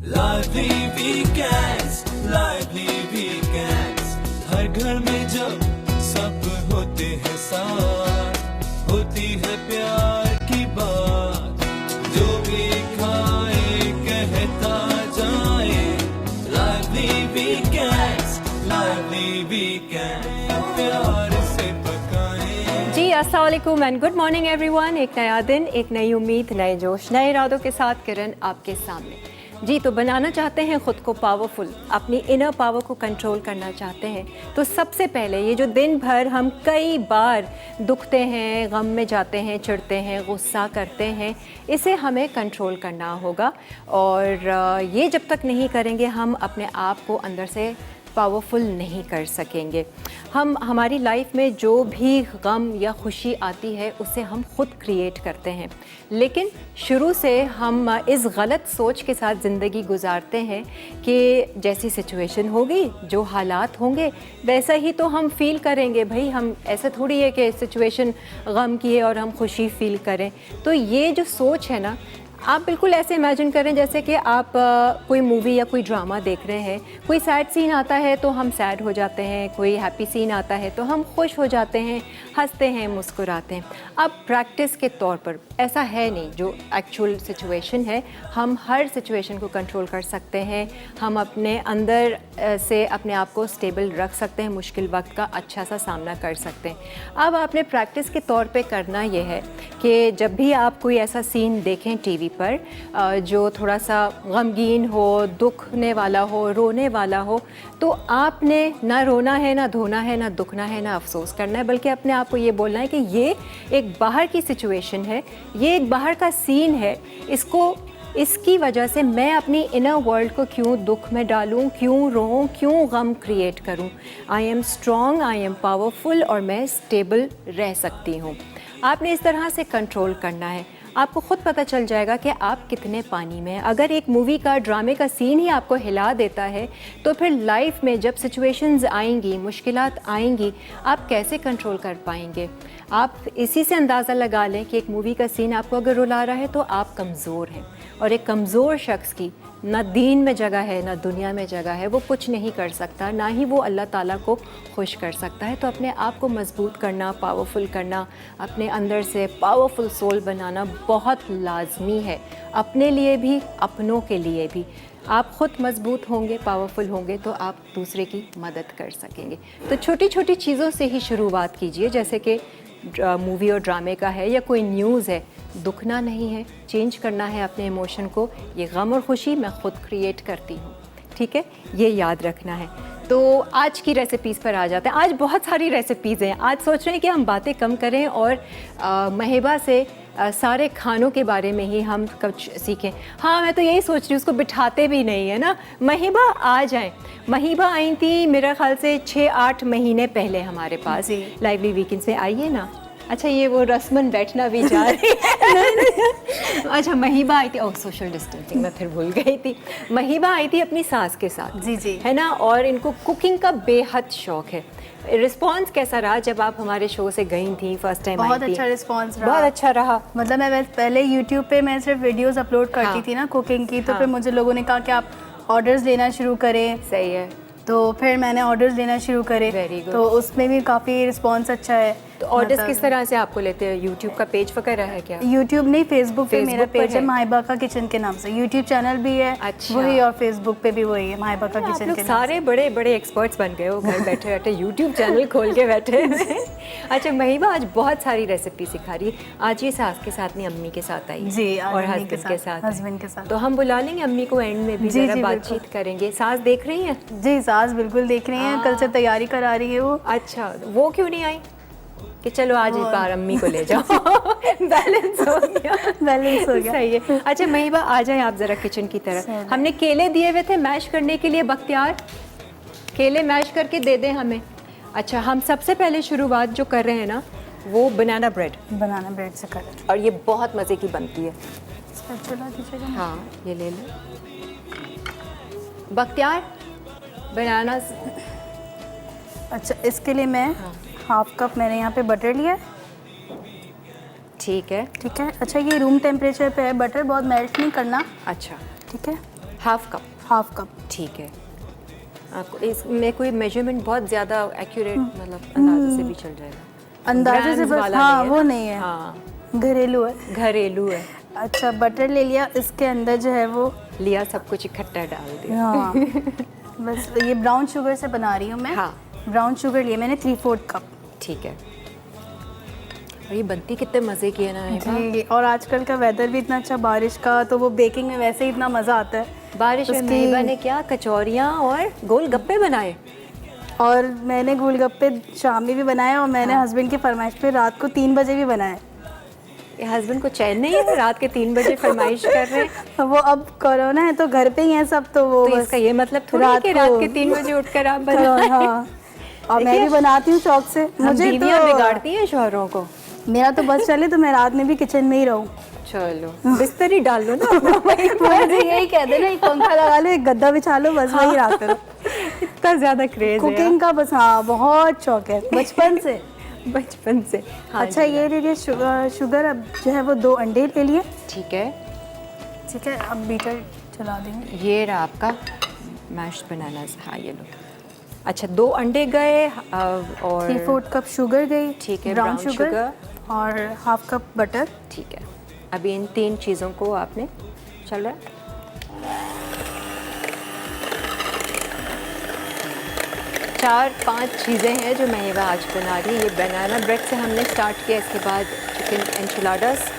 Lively weekends, lively weekends. हर घर में जब सब होते हैं साथ, होती है प्यार की बात, जो भी खाए कहता जाए। Lively weekends, lively weekends. प्यार से पकाएं। जी अस्सलाम वालेकुम एंड गुड मॉर्निंग एवरीवन। एक नया दिन, एक नई उम्मीद, नए जोश, नए इरादों के साथ किरण आपके सामने। जी तो बनाना चाहते हैं ख़ुद को पावरफुल, अपनी इनर पावर को कंट्रोल करना चाहते हैं, तो सबसे पहले ये जो दिन भर हम कई बार दुखते हैं, गम में जाते हैं, चिढ़ते हैं, गुस्सा करते हैं, इसे हमें कंट्रोल करना होगा। और ये जब तक नहीं करेंगे हम अपने आप को अंदर से पावरफुल नहीं कर सकेंगे। हम हमारी लाइफ में जो भी गम या खुशी आती है उसे हम खुद क्रिएट करते हैं, लेकिन शुरू से हम इस गलत सोच के साथ ज़िंदगी गुजारते हैं कि जैसी सिचुएशन होगी, जो हालात होंगे वैसा ही तो हम फील करेंगे। भाई हम ऐसा थोड़ी है कि सिचुएशन गम की है और हम खुशी फील करें। तो ये जो सोच है ना, आप बिल्कुल ऐसे इमेजिन करें जैसे कि आप कोई मूवी या कोई ड्रामा देख रहे हैं। कोई सैड सीन आता है तो हम सैड हो जाते हैं, कोई हैप्पी सीन आता है तो हम खुश हो जाते हैं, हंसते हैं, मुस्कुराते हैं। अब प्रैक्टिस के तौर पर ऐसा है नहीं, जो एक्चुअल सिचुएशन है हम हर सिचुएशन को कंट्रोल कर सकते हैं। हम अपने अंदर से अपने आप को स्टेबल रख सकते हैं, मुश्किल वक्त का अच्छा सा सामना कर सकते हैं। अब आपने प्रैक्टिस के तौर पे करना ये है कि जब भी आप कोई ऐसा सीन देखें टीवी पर जो थोड़ा सा गमगीन हो, दुखने वाला हो, रोने वाला हो, तो आपने ना रोना है, ना धोना है, ना दुखना है, ना अफसोस करना है, बल्कि अपने आप को ये बोलना है कि ये एक बाहर की सिचुएशन है, ये एक बाहर का सीन है, इसकी वजह से मैं अपनी इनर वर्ल्ड को क्यों दुख में डालूं, क्यों रोऊं, क्यों गम क्रिएट करूं। I am strong, I am powerful और मैं स्टेबल रह सकती हूं। आपने इस तरह से कंट्रोल करना है। आपको ख़ुद पता चल जाएगा कि आप कितने पानी में हैं। अगर एक मूवी का, ड्रामे का सीन ही आपको हिला देता है, तो फिर लाइफ में जब सिचुएशंस आएंगी, मुश्किलात आएंगी, आप कैसे कंट्रोल कर पाएंगे। आप इसी से अंदाज़ा लगा लें कि एक मूवी का सीन आपको अगर रुला रहा है तो आप कमज़ोर हैं, और एक कमज़ोर शख्स की ना दीन में जगह है, ना दुनिया में जगह है, वो कुछ नहीं कर सकता, ना ही वो अल्लाह ताला को खुश कर सकता है। तो अपने आप को मजबूत करना, पावरफुल करना, अपने अंदर से पावरफुल सोल बनाना बहुत लाजमी है, अपने लिए भी, अपनों के लिए भी। आप ख़ुद मजबूत होंगे, पावरफुल होंगे, तो आप दूसरे की मदद कर सकेंगे। तो छोटी छोटी चीज़ों से ही शुरुआत कीजिए, जैसे कि मूवी और ड्रामे का है या कोई न्यूज़ है। दुखना नहीं है, चेंज करना है अपने इमोशन को। ये गम और खुशी मैं ख़ुद क्रिएट करती हूँ, ठीक है, ये याद रखना है। तो आज की रेसिपीज़ पर आ जाते हैं। आज बहुत सारी रेसिपीज़ हैं। आज सोच रहे हैं कि हम बातें कम करें और महिबा से सारे खानों के बारे में ही हम कुछ सीखें। हाँ, मैं तो यही सोच रही हूँ, उसको बिठाते भी नहीं है ना। महिबा आ जाएं। महिबा आई थी मेरा ख्याल से 6-8 महीने पहले हमारे पास लाइवली वीकेंड्स में। आइए ना। अच्छा, ये वो रस्मन बैठना भी जा रही है। अच्छा, महिबा आई थी, ओह सोशल डिस्टेंसिंग मैं फिर भूल गई थी। महिबा आई थी अपनी सास के साथ, जी है ना, और इनको कुकिंग का बेहद शौक है। रिस्पांस कैसा रहा जब आप हमारे शो से गई थी फर्स्ट टाइम? बहुत अच्छा रिस्पांस रहा। बहुत अच्छा रहा। मतलब मैं पहले यूट्यूब पे मैं सिर्फ वीडियोस अपलोड करती थी ना कुकिंग की, तो फिर मुझे लोगों ने कहा कि आप ऑर्डर्स लेना शुरू करें। सही है। तो फिर मैंने ऑर्डर्स लेना शुरू करे। Very good. तो उसमें भी काफ़ी रिस्पांस अच्छा है। तो ऑर्डर्स किस तरह से आपको लेते हैं? यूट्यूब का पेज वगैरह है क्या? यूट्यूब नहीं, फेसबुक पे मेरा पेज है है? महिबा का किचन के नाम से। यूट्यूब चैनल भी है अच्छा। वही, और फेसबुक पे भी वही है, महिबा का किचन के नाम। सारे बड़े बड़े एक्सपर्ट्स बन गए हो, घर बैठे बैठे यूट्यूब चैनल खोल के बैठे। अच्छा, महिबा आज बहुत सारी रेसिपी सिखा रही है। आज ये सास के साथ नहीं, अम्मी के साथ आई जी, और हस्बैंड के साथ। तो हम बुला लेंगे अम्मी को एंड में भी, जरा बातचीत करेंगे। सास देख रही हैं? जी, सास बिल्कुल देख रही हैं, कल से तैयारी करा रही है वो। अच्छा, वो क्यों नहीं आई कि चलो आज इस बार अम्मी को ले जाओ? बैलेंस हो गया, बैलेंस हो गया। सही है। अच्छा महिबा, आ जाए आप ज़रा किचन की तरफ। हमने केले दिए हुए थे मैश करने के लिए। बख्तियार, केले मैश करके दे दें हमें। अच्छा, हम सबसे पहले शुरुआत जो कर रहे हैं ना, वो बनाना ब्रेड से कर रहे हैं, और ये बहुत मज़े की बनती है। चला दीजिएगा। हाँ, ये ले लो बख्तियार, बनाना। अच्छा, इसके लिए मैं हाफ कप मैंने यहाँ पे बटर लिया है। ठीक है। अच्छा, ये रूम टेम्परेचर पे है बटर, बहुत मेल्ट नहीं करना। अच्छा, ठीक है। Half cup, half cup. ठीक है। आपको इसमें कोई मेजरमेंट बहुत ज़्यादा एक्यूरेट मतलब अंदाजे से भी चल जाएगा? अंदाजे से ग्राम्स बस, वाला हाँ नहीं है वो ना? नहीं है, हाँ, घरेलू है। घरेलू है। अच्छा, बटर ले लिया, इसके अंदर जो है वो लिया, सब कुछ इकट्ठा डाल दिया। हाँ बस ये ब्राउन शुगर से बना रही हूँ मैं। हाँ। ब्राउन शुगर लिए मैंने 3/4 कप। ठीक है। और ये बनती कितने मज़े की है ना है जी, और आजकल का वेदर भी इतना अच्छा बारिश का, तो वो बेकिंग में वैसे ही इतना मज़ा आता है। बारिश में उसकी- मेहबा ने क्या कचौरियाँ और गोलगप्पे बनाए। और मैंने गोलगप्पे शाम में भी बनाए, और मैंने हस्बैंड की फरमाइश पे रात को 3 बजे भी बनाए। ये हस्बैंड को चैन नहीं है, रात के 3 बजे फरमाइश कर रहे हैं। वो अब कोरोना है तो घर पे ही है सब, तो वो तो बस इसका ये मतलब थोड़ा है कि रात के 3 बजे उठकर आप बनाएं। हाँ, और मैं भी बनाती हूँ शौक से। मुझे मुझे बीवियाँ तो बिगाड़ती हैं शौहरों को। मेरा तो बस चले तो मैं रात में भी किचन में ही रहूँ। चलो बिस्तर ही डाल लो ना अपना वहीं पर। मुझे यही कह देना, एक पंखा लगा लो, एक गद्दा बिछा लो, बस वही रात में। इतना ज़्यादा क्रेज है कुकिंग का बस, हाँ बहुत शौक है बचपन से। बचपन से। हाँ अच्छा जी। ये ले लिए शुगर, अब जो है वो 2 अंडे ले लिए। ठीक है। ठीक है, अब बीटर चला देंगे। ये रहा आपका मैश्ड बनानास। हाँ ये लो। अच्छा 2 अंडे गए और 3/4 कप शुगर गई। ठीक है, ब्राउन brown शुगर sugar। और हाफ कप बटर। ठीक है। अभी इन 3 चीज़ों को आपने चल रहा है 4-5 चीज़ें हैं जो मैं ये आज बना रही हूँ। ये बनाना ब्रेड से हमने स्टार्ट किया, इसके बाद चिकन एंचिलाडास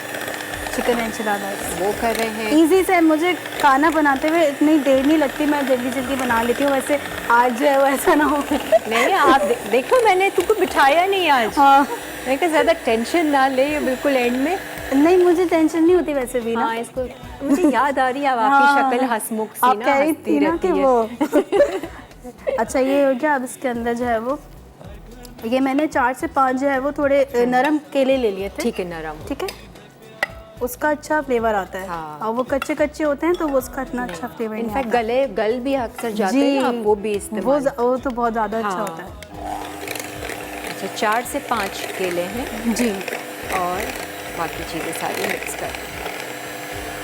चिकन एंचिलाडास वो कर रहे हैं। इजी से, मुझे खाना बनाते हुए इतनी देर नहीं लगती, मैं जल्दी जल्दी बना लेती हूँ। वैसे आज जो है वो ऐसा ना हो। नहीं आप देखो, मैंने तुमको बिठाया नहीं आज। हाँ मैं कहा ज़्यादा टेंशन ना ले, ये बिल्कुल एंड में। नहीं, मुझे टेंशन नहीं होती वैसे भी ना। हाँ इसको मुझे याद आ रही है, अब आपकी हाँ, शक्ल हंसमुख सी आप ना, कह रही हंसती थी ना रहती कि है। वो अच्छा ये हो गया। अब इसके अंदर जो है वो, ये मैंने 4 से 5 जो है वो थोड़े नरम केले ले लिए थे। ठीक है, नरम। ठीक है, उसका अच्छा फ्लेवर आता है। हाँ। और वो कच्चे कच्चे होते हैं तो वो उसका इतना अच्छा फ्लेवर नहीं इनफैक्ट आता। गल भी अक्सर जाते हैं, आप वो भी इस्तेमाल। वो तो बहुत ज़्यादा अच्छा हाँ। होता है। अच्छा 4 से 5 केले हैं जी, और बाकी चीज़ें सारी मिक्स कर।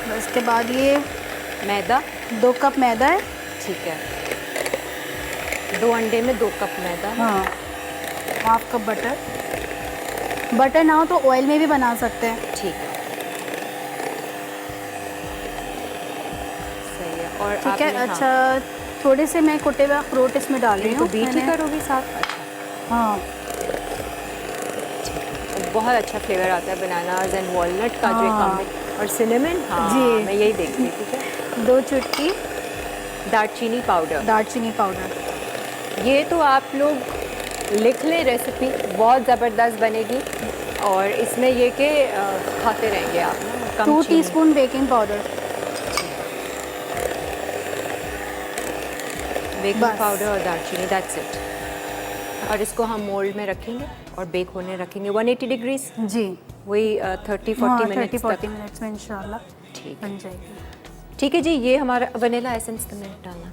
बस इसके बाद ये मैदा 2 कप मैदा है। ठीक है, 2 अंडे में 2 कप मैदा। हाँ, हाफ कप बटर। बटर ना हो तो ऑयल में भी बना सकते हैं। ठीक है, सही है। और ठीक है, आपने, अच्छा थोड़े से मैं कुटे हुए अखरोट इसमें डाल रही तो हूँ। बीट ही मैंने- करोगी साथ? अच्छा, हाँ बहुत अच्छा फ्लेवर आता है बनानास एंड वॉलनट का, जो हाँ। कॉम्बिनेशन, और सिनेमन। हाँ जी। मैं यही देख रही थी। ठीक है, 2 चुटकी दालचीनी पाउडर। दालचीनी पाउडर। ये तो आप लोग लिख लें, रेसिपी बहुत ज़बरदस्त बनेगी। और इसमें ये कि खाते रहेंगे आप ना, कम 2 चीनी। Teaspoon baking powder. बेकिंग बस। पाउडर और दालचीनी, दैट्स इट। और इसको हम मोल्ड में रखेंगे और बेक होने रखेंगे 180 डिग्रीज। जी, वही 30-40 मिनट्स 30-40 तक। मिनट्स में इंशाल्लाह ठीक बन जाएगी। ठीक है जी। ये हमारा वनीला एसेंस तो मैंने डालना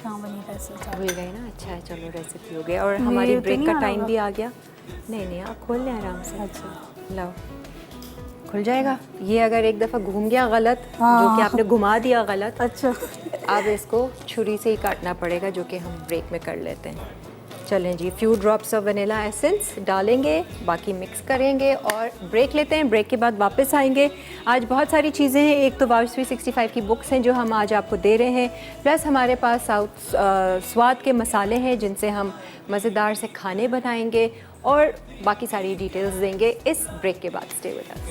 हाँ, वनीला एसेंस डाल। भूल गई ना। अच्छा है, चलो रेसिपी हो गई और ये हमारी तो ब्रेक नहीं का आ टाइम रहा भी आ गया। नहीं नहीं, आप खोल लें आराम से। अच्छा, लो, खुल जाएगा। ये अगर एक दफ़ा घूम गया गलत, हाँ। जो कि आपने घुमा दिया गलत, अच्छा अब इसको छुरी से ही काटना पड़ेगा, जो कि हम ब्रेक में कर लेते हैं। चलें जी, few drops of vanilla essence डालेंगे, बाकी मिक्स करेंगे और ब्रेक लेते हैं। ब्रेक के बाद वापस आएंगे। आज बहुत सारी चीज़ें हैं। एक तो वाव 365 की बुक्स हैं जो हम आज आपको दे रहे हैं, प्लस हमारे पास साउथ स्वाद के मसाले हैं जिनसे हम मज़ेदार से खाने बनाएंगे, और बाकी सारी डिटेल्स देंगे इस ब्रेक के बाद। Stay with us.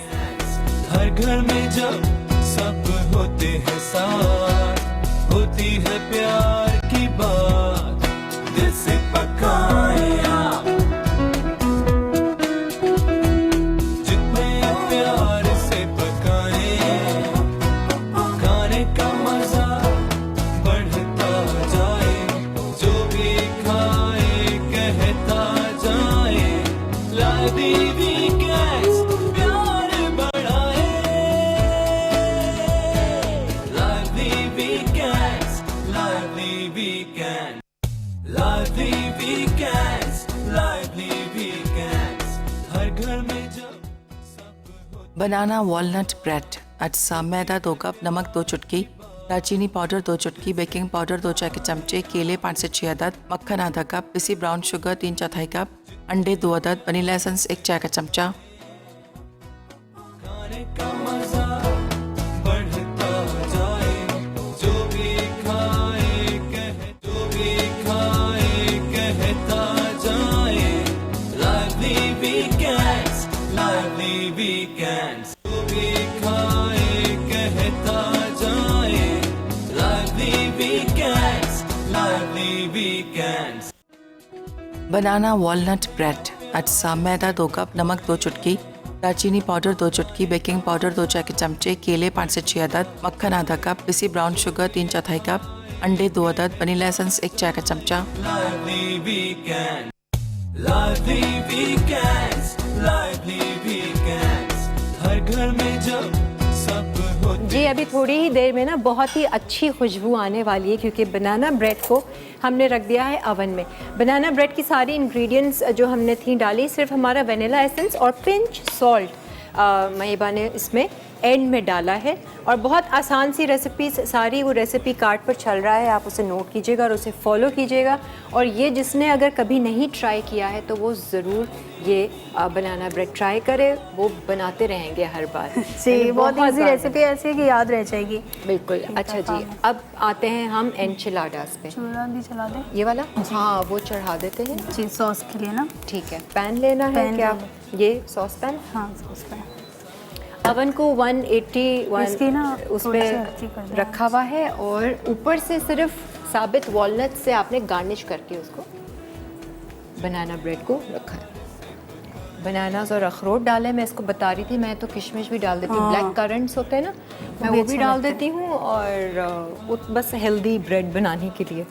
हर घर में जब सब होते हैं साथ, होती है प्यार की बात, दिल से पकाए आप, जितने प्यार से पकाए, खाने का मजा बढ़ता जाए, जो भी खाए कहता जाए, लादी वीकेंड्स प्यार बढ़ाए, लादी वीकेंड्स, लादी वीकेंड, लादी वीकेंड्स, लादी वीकेंड्स, हर घर में जब सब होता बनाना वॉलनट ब्रेड, अज्जा मैदा 2 कप, नमक 2 चुटकी, दालचीनी पाउडर 2 चुटकी, बेकिंग पाउडर 2 चाय के चमचे, केले 5 से 6 अदद, मक्खन आधा कप, पिसी ब्राउन शुगर 3/4 कप, अंडे 2 अदद, वनीला एसेंस 1 चाय का चमचा। खाने का मजा बढ़ता जाए, जो भी खाए कहता जाए। लाइवली वीकेंड्स, लाइवली वीकेंड्स, जो भी खाए कहता जाए। Lively weekends, lively weekends. बनाना वॉलनट ब्रेड, अज्जा मैदा 2 कप, नमक 2 चुटकी, दालचीनी पाउडर 2 चुटकी, बेकिंग पाउडर 2 चाय के चमचे, केले 5 से 6 अदद, मक्खन आधा कप, पिसी ब्राउन शुगर 3/4 कप, अंडे 2 अदद, वनीला एसेंस 1 चाय का चमचा। Lively weekend, lively weekends, lively weekends. हर घर में जब सब होते जी अभी थोड़ी ही देर में ना बहुत ही अच्छी खुशबू आने वाली है क्योंकि बनाना ब्रेड को हमने रख दिया है अवन में। बनाना ब्रेड की सारी इंग्रेडिएंट्स जो हमने थी डाली, सिर्फ हमारा वनीला एसेंस और पिंच सॉल्ट महिबा ने इसमें एंड में डाला है। और बहुत आसान सी रेसिपी, सारी वो रेसिपी कार्ड पर चल रहा है, आप उसे नोट कीजिएगा और उसे फॉलो कीजिएगा। और ये जिसने अगर कभी नहीं ट्राई किया है तो वो ज़रूर ये बनाना ब्रेड ट्राई करे, वो बनाते रहेंगे हर बार। जी बहुत इजी बार रेसिपी ऐसी है कि याद रह जाएगी। बिल्कुल। अच्छा जी, अब आते हैं हम एनचिलाडास पे। चूल्हा भी चला दें? ये वाला हाँ वो चढ़ा देते हैं। जी सॉस के लिए ना? ठीक है, पैन लेना है पैन क्या? ले ये सॉस पैन। हाँ सॉस पैन। अवन को 181 इसकी ना उस थोड़ी सी पे अच्छी कर दें। रखा हुआ है और ऊपर से सिर्फ साबित वॉलनट से आपने गार्निश करके उसको बनाना ब्रेड को रखा है। बनानास और अखरोट डाले, मैं इसको बता रही थी, मैं तो किशमिश भी डाल देती हूँ। ब्लैक करंट्स होते हैं ना, मैं वो भी अच्छा डाल लगता है। देती हूँ और वो बस हेल्दी ब्रेड बनाने के लिए।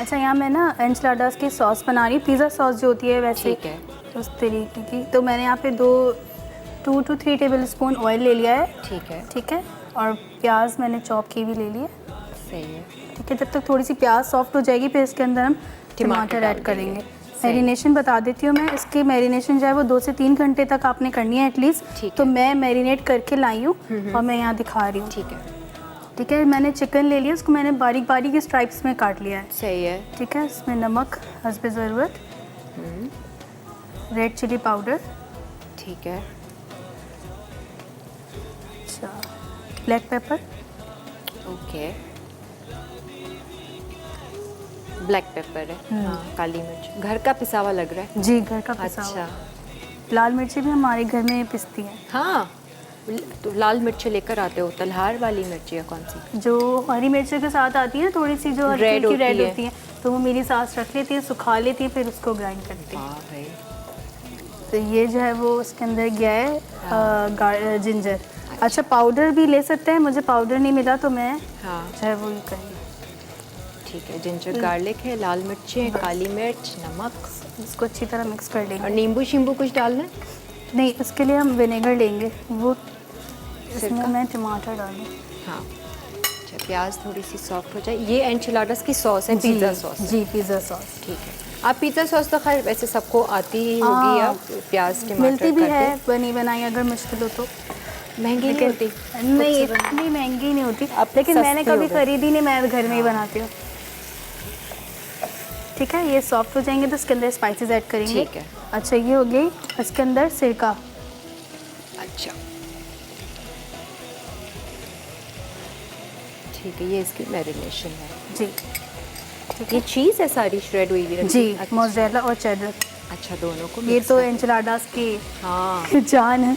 अच्छा यहाँ मैं ना एनचिलाडास की सॉस बना रही हूँ, पिज़्ज़ा सॉस जो होती है वैसे ठीक है। उस तरीके की। तो मैंने यहाँ पे 2 to 3 टेबल स्पून ऑयल ले लिया है। ठीक है, ठीक है। और प्याज मैंने चॉप की भी ले ली है। सही है। ठीक है, जब तक थोड़ी सी प्याज सॉफ्ट हो जाएगी फिर इसके अंदर हम टमाटर डाल ऐड करेंगे। देंगे। सही। मैरिनेशन बता देती हूँ मैं, इसकी मैरिनेशन जो है वो 2 से 3 घंटे तक आपने करनी है एटलीस्ट। ठीक तो है। मैं मैरिनेट करके लाई हूँ और मैं यहाँ दिखा रही हूँ। ठीक है, ठीक है, मैंने चिकन ले लिया, उसको मैंने बारीक बारीक स्ट्राइप्स में काट लिया है। सही है। ठीक है, इसमें नमक हस्बे ज़रूरत, रेड चिली पाउडर, ठीक है, अच्छा black pepper, okay, black pepper है, हाँ, काली मिर्च घर का पिसा हुआ लग रहा है। जी घर का पिसा हुआ। अच्छा, लाल मिर्ची भी हमारे घर में पिसती हैं। हाँ तो लाल मिर्च लेकर आते हो, तलहार वाली मिर्च या कौन सी? जो हरी मिर्ची के साथ आती है ना, थोड़ी सी जो रेड हल्की रेड होती है। होती है, तो वो मेरी सास रख लेती है, सुखा लेती है, फिर उसको ग्राइंड करती है। हाँ भाई, तो ये जो है वो उसके अंदर गया है जिंजर। अच्छा पाउडर भी ले सकते हैं, मुझे पाउडर नहीं मिला तो मैं हाँ जो है वो ये करेंगे। ठीक है, जिंजर गार्लिक है, लाल मिर्ची, काली मिर्च, नमक इसको अच्छी तरह मिक्स कर और लेंगे। नींबू शींबू कुछ डालना है? नहीं, उसके लिए हम विनेगर लेंगे, वो इसमें सिरका? मैं टमाटर डालूँ। हाँ, अच्छा प्याज थोड़ी सी सॉफ्ट हो जाए। ये एनचिलाडास की सॉस है, पिज़्ज़ा सॉस। जी पिज़्ज़ा सॉस ठीक है, आप पिज़्ज़ा सॉस तो खैर वैसे सबको आती ही होगी, हाँ, अब प्याज टमाटर मिलती भी करके। है, बनी बनाई अगर मुश्किल हो तो। महंगी नहीं होती? नहीं इतनी महंगी नहीं होती, लेकिन मैंने सस्ती कभी हो गई। खरीदी नहीं, मैं घर में ही बनाती हूँ। ठीक है, ये सॉफ्ट हो जाएंगे तो इसके अंदर स्पाइसेस ऐड करेंगे। ठीक है। अच्छा ये हो गई, इसके अंदर सिरका। अच्छा ठीक है, ये इसकी मैरिनेशन है। जी ये चीज़ है सारी श्रेड हुई हुई? जी अच्छा, मोज़रेला और चेडर, अच्छा दोनों को ये mix तो कर- एनचिलाडास की हाँ, जान है।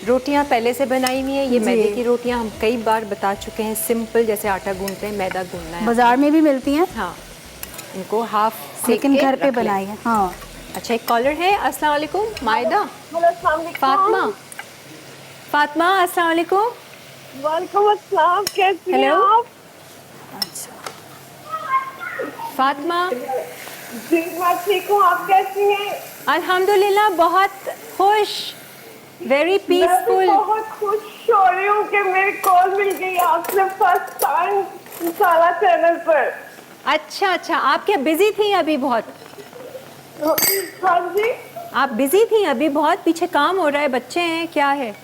रोटियां पहले से बनाई हुई है। ये जी। मैदे की रोटियां हम कई बार बता चुके हैं, सिंपल जैसे आटा गूंथते हैं, मैदा गूंथना है। बाजार में भी मिलती हैं, हाँ, इनको हाफ लेकिन घर पे बनाई है। हाँ अच्छा, एक कॉलर है। अस्सलाम वालेकुम मायदा। फातिमा, फातिमा अस्सलाम वालेकुम। वालेकुम अस्सलाम, कैसी हैं हेलो। आप? फातिमा, जी मैं ठीक हूँ, आप कैसी हैं? अल्हम्दुलिल्लाह बहुत खुश, वेरी मैं भी पीसफुल। बहुत खुश हो रही हूँ कि मेरी कॉल मिल गई आपसे फर्स्ट टाइम सारा चैनल पर। अच्छा अच्छा, आप क्या बिजी थी अभी बहुत? हाँ जी, आप बिजी थी अभी बहुत? पीछे काम हो रहा है, बच्चे हैं, क्या है?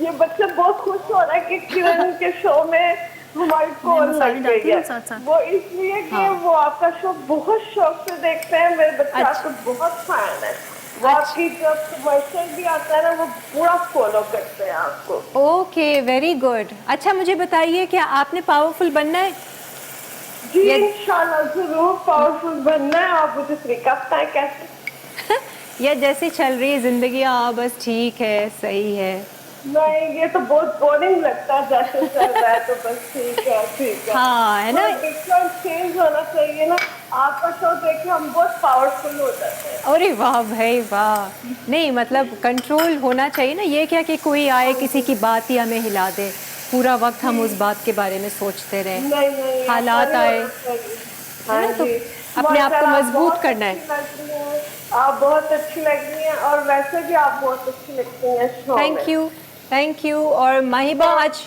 ये बच्चे बहुत खुश हो रहे हैं कि किरण के शो में हमारी कॉल मसाले लग डालती गई हूँ है। साथ-साथ। वो इसलिए कि वो आपका शो बहुत शौक से देखते हैं, मेरे बच्चे अच्छा। आपके बहुत फैन है। वो आपकी जब कमर्शियल भी आता है ना, वो पूरा फॉलो करते हैं आपको। Okay, very good. अच्छा मुझे बताइए, क्या आपने पावरफुल बनना है? जी ये- इंशाल्लाह जरूर पावरफुल बनना है। आप मुझे तरीका बताएं कैसे? या जैसे चल रही है जिंदगी, बस ठीक है, सही है। नहीं, ये तो बहुत बोरिंग लगता है, जैसे चल रहा है तो बस ठीक है, ठीक है। हाँ, है ना? डिफरेंट चेंज होना चाहिए ना। आपका शो देख के हम बहुत पावरफुल हो जाते हैं। अरे वाह भाई वाह। नहीं मतलब कंट्रोल होना चाहिए ना, ये क्या कि कोई आए किसी की बात ही हमें हिला दे, पूरा वक्त हम उस बात के बारे में सोचते रहे। नहीं नहीं, हालात ऐसा नहीं आए, होना चाहिए। है ना? हाँ तो जी, अपने आप को माशाल्लाह, मजबूत बहुत करना अच्छी है। लग रही हैं। आप बहुत अच्छी लग रही हैं, और वैसे भी आप बहुत अच्छी लगती हैं शो में। Thank you, thank you. और माहिबा आज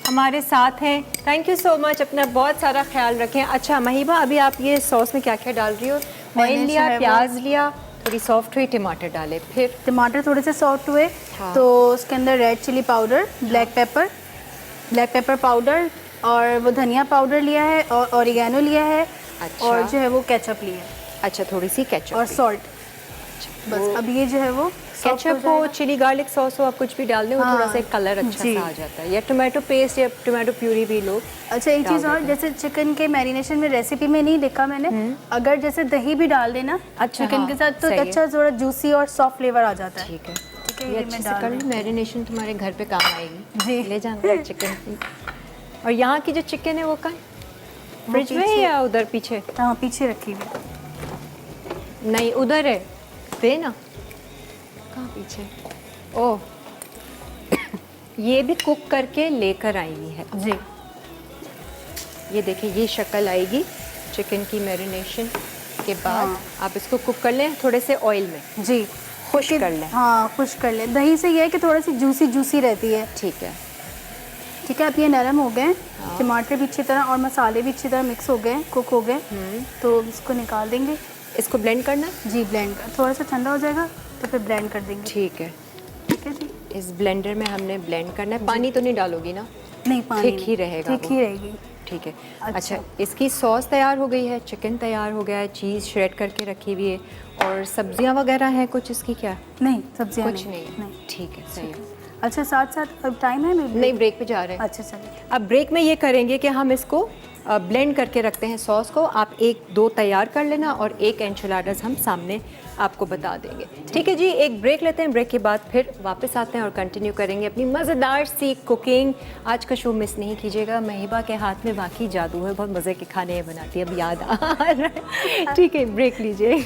हमारे साथ हैं, थैंक यू सो मच। अपना बहुत सारा ख्याल रखें। अच्छा माहिबा, अभी आप ये सॉस में क्या क्या डाल रही हो? मैंने ऑयल जो लिया, है वो- प्याज लिया, थोड़ी सॉफ्ट हुई, टमाटर डाले, फिर टमाटर थोड़े से सॉफ्ट हुए, हाँ। तो उसके अंदर red chilli powder, black pepper powder, और वो धनिया पाउडर लिया है, और ऑरिगेनो लिया है, अच्छा। और जो है वो केचप लिया है, अच्छा थोड़ी सी केचप और सॉल्ट। बस अब ये जो है वो soft केचप हो, जाएगा। चिली गार्लिक सॉस हो, आप कुछ भी डाल दें, वो हाँ, थोड़ा सा कलर अच्छा जी। सा आ जाता है। या टोमेटो पेस्ट या टोमेटो प्यूरी भी लो। अच्छा एक डाल चीज़ और, देते हैं। जैसे चिकन के मैरिनेशन में रेसिपी में नहीं देखा मैंने, अगर जैसे दही भी डाल देना अच्छा, चिकन हाँ, के साथ, तो सही है। अच्छा थोड़ा जूसी और सॉफ्ट फ्लेवर आ जाता है। ठीक है, ठीक है, ये ये अच्छे मैं से डाल कर लो, देती हूँ। मैरिनेशन तुम्हारे घर पे काम आएगी। जी। ले जाना चिकन की। और यहाँ की जो चिकन है वो कहाँ है? वो फ्रिज में पीछे- या उधर पीछे? हाँ पीछे रखी हुई। नहीं उधर है, दे ना। कहाँ पीछे? ओह ये भी कुक करके लेकर आई हुई है। जी ये देखिए, ये शक्ल आएगी चिकन की मैरिनेशन के बाद। हाँ। आप इसको कुक कर लें थोड़े से ऑयल में, जी खुश क्योंकि- कर लें। हाँ खुश कर लें। दही से ये है कि थोड़ी सी जूसी रहती है। ठीक है। ठीक है, अब ये नरम हो गए, टमाटर भी अच्छी तरह और मसाले भी अच्छी तरह मिक्स हो गए, कुक हो गए, तो इसको निकाल देंगे। इसको ब्लेंड करना है? जी ब्लेंड, थोड़ा सा ठंडा हो जाएगा तो फिर ब्लेंड कर देंगे। ठीक है। ठीक है जी। इस ब्लेंडर में हमने ब्लेंड करना है। पानी तो नहीं डालोगी ना? नहीं पानी ठीक ही रहेगा ठीक वो। ही रहेगी। ठीक है। अच्छा। अच्छा इसकी सॉस तैयार हो गई है, चिकन तैयार हो गया है, चीज़ श्रेड करके रखी हुई है, और सब्जियां वगैरह हैं कुछ इसकी? क्या नहीं सब्जियाँ कुछ नहीं है। ठीक है, सही है। अच्छा साथ साथ अब टाइम है मेरे? नहीं, ब्रेक पे जा रहे हैं। अच्छा चलिए। अब ब्रेक में ये करेंगे कि हम इसको ब्लेंड करके रखते हैं सॉस को। आप एक दो तैयार कर लेना, और एक एंचुलाडास हम सामने आपको बता देंगे। ठीक है जी, एक ब्रेक लेते हैं, ब्रेक के बाद फिर वापस आते हैं और कंटिन्यू करेंगे अपनी मज़ेदार सी कुकिंग। आज का शो मिस नहीं कीजिएगा। महिबा के हाथ में वाकई जादू है, बहुत मज़े के खाने बनाती है, अब याद आ रहा है। ठीक है, ब्रेक लीजिए।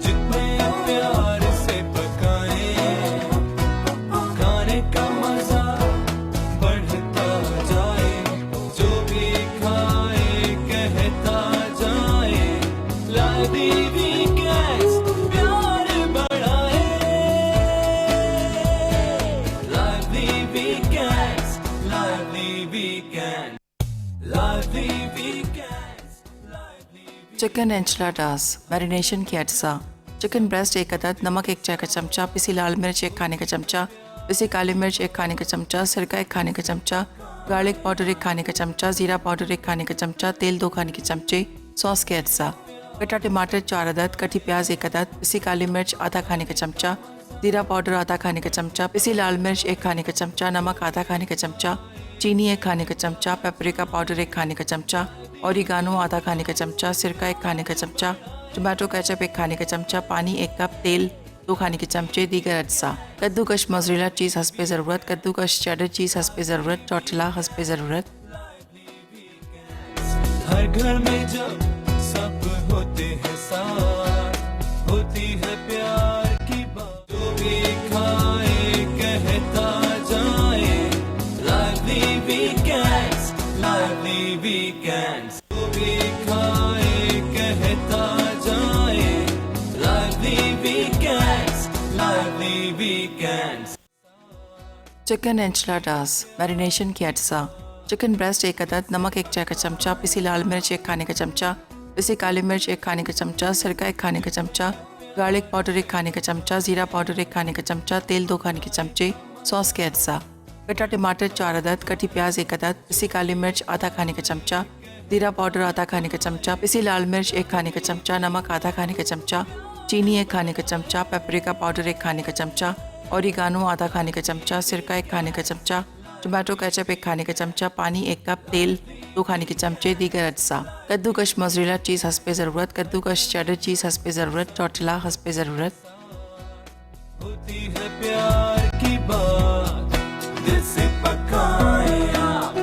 जितने प्यार से पकाएं, खाने का मजा बढ़ता जाए, जो भी खाए कहता जाए, लादी वीकेंड्स प्यार बढ़ाए, लादी वीकेंड्स, लादी वीकेंड, लादी वीकेंड्स, लादी चिकन एंचलाडास मैरिनेशन की अज्जा। चिकन ब्रेस्ट 1 अदद, नमक 1 चाय का चमचा, पिसी लाल मिर्च 1 खाने का चमचा, पिसी काली मिर्च 1 खाने का चमचा, सिरका 1 खाने का चमचा, गार्लिक पाउडर 1 खाने का चमचा, जीरा पाउडर 1 खाने का चमचा, तेल 2 खाने के चमचे, सॉस के अज्जा। कटा टमाटर 4 अदद, कटी प्याज 1 अदद, पिसी काली मिर्च आधा खाने का चमचा, जीरा पाउडर आधा खाने का चमचा, पिसी लाल मिर्च 1 खाने का चमचा, नमक आधा खाने का चमचा, चीनी 1 खाने का चमचा, पेपरिका पाउडर 1 खाने का चमचा, ऑरिगानो आधा खाने का चमचा, सिरका 1 खाने का चमचा, टोमेटो केचप 1 खाने का चमचा, पानी 1 कप, तेल 2 खाने के चमचे, दीगर अज्जा। कद्दूकश मोज़रेला चीज़ हस्बे ज़रूरत, कद्दूकश चेडर चीज़ हस्बे ज़रूरत, टोटला हस्बे ज़रूरत। हर घर में जब सब होते हैं साथ, होती है प्यार की बात, जो भी खाए कहता जाए, लाइवली वीकेंड्स, लाइवली वीकेंड्स, जो भी खाए कहता जाए, lively weekends, lively weekends. Chicken enchiladas marination की अज्जा। चिकन ब्रेस्ट 1 अदद, नमक 1 चाय का चमचा, पिसी लाल मिर्च 1 खाने का चमचा, पिसी काली मिर्च 1 खाने का चमचा, सिरका 1 खाने का चमचा, गार्लिक पाउडर 1 खाने का चमचा, जीरा पाउडर 1 खाने का चमचा, तेल 2 खाने के चमचे, सॉस के अज्जा। कटा टमाटर 4 अदद, कटी प्याज 1 अदद, पिसी काली मिर्च आधा खाने का चमचा, जीरा पाउडर आधा खाने का चमचा, पिसी लाल मिर्च 1 खाने का चमचा, नमक आधा खाने का चमचा, चीनी 1 खाने का चमचा, पेपरिका पाउडर 1 खाने का चमचा, ओरिगानो आधा खाने का चमचा, सिरका 1 खाने का चमचा, टोमेटो केचप 1 खाने का चमचा, पानी 1 कप, तेल 2 खाने के चमचे, दीगर अज्जा। कद्दूकश मोज़रेला चीज़ हस्बे ज़रूरत, कद्दूकश चेडर चीज़ हस्बे ज़रूरत, टोर्टिला हस्बे ज़रूरत। होती है प्यार की बात, दिल से पकाए आप।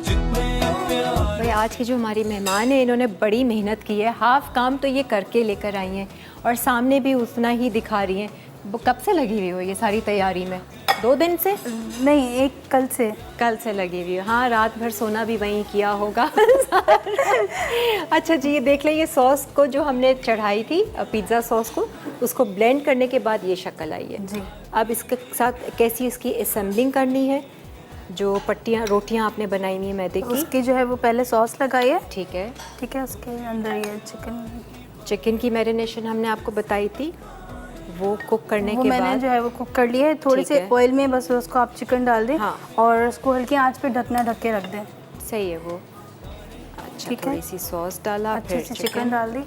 जितने प्यार भाई आज की जो हमारी मेहमान है इन्होंने बड़ी मेहनत की है, हाफ काम तो ये करके लेकर आई हैं और सामने भी उतना ही दिखा रही हैं। वो कब से लगी हुई हो ये सारी तैयारी में? 2 दिन से? नहीं, एक कल से लगी हुई हो। हाँ, रात भर सोना भी वहीं किया होगा। अच्छा जी, ये देख लें, ये सॉस को जो हमने चढ़ाई थी पिज़्ज़ा सॉस को, उसको ब्लेंड करने के बाद ये शक्ल आई है जी। अब इसके साथ कैसी इसकी असेंबलिंग करनी है? जो पट्टियाँ रोटियाँ आपने बनाई हुई है मैदे की, उसकी जो है वो पहले सॉस लगाई है। ठीक है। ठीक है, उसके अंदर ये चिकन की मैरिनेशन हमने आपको बताई थी, वो कुक करने वो के मैंने बाद जो है वो कुक कर लिया है। थोड़ी ठीक से है। ऑयल में बस उसको आप चिकन डाल दें। हाँ। और उसको हल्की आंच पे ढक के रख दें। सही है वो। अच्छा, ठीक है। थोड़ी सी सॉस डाला, अच्छे फिर से चिकन डाल दी।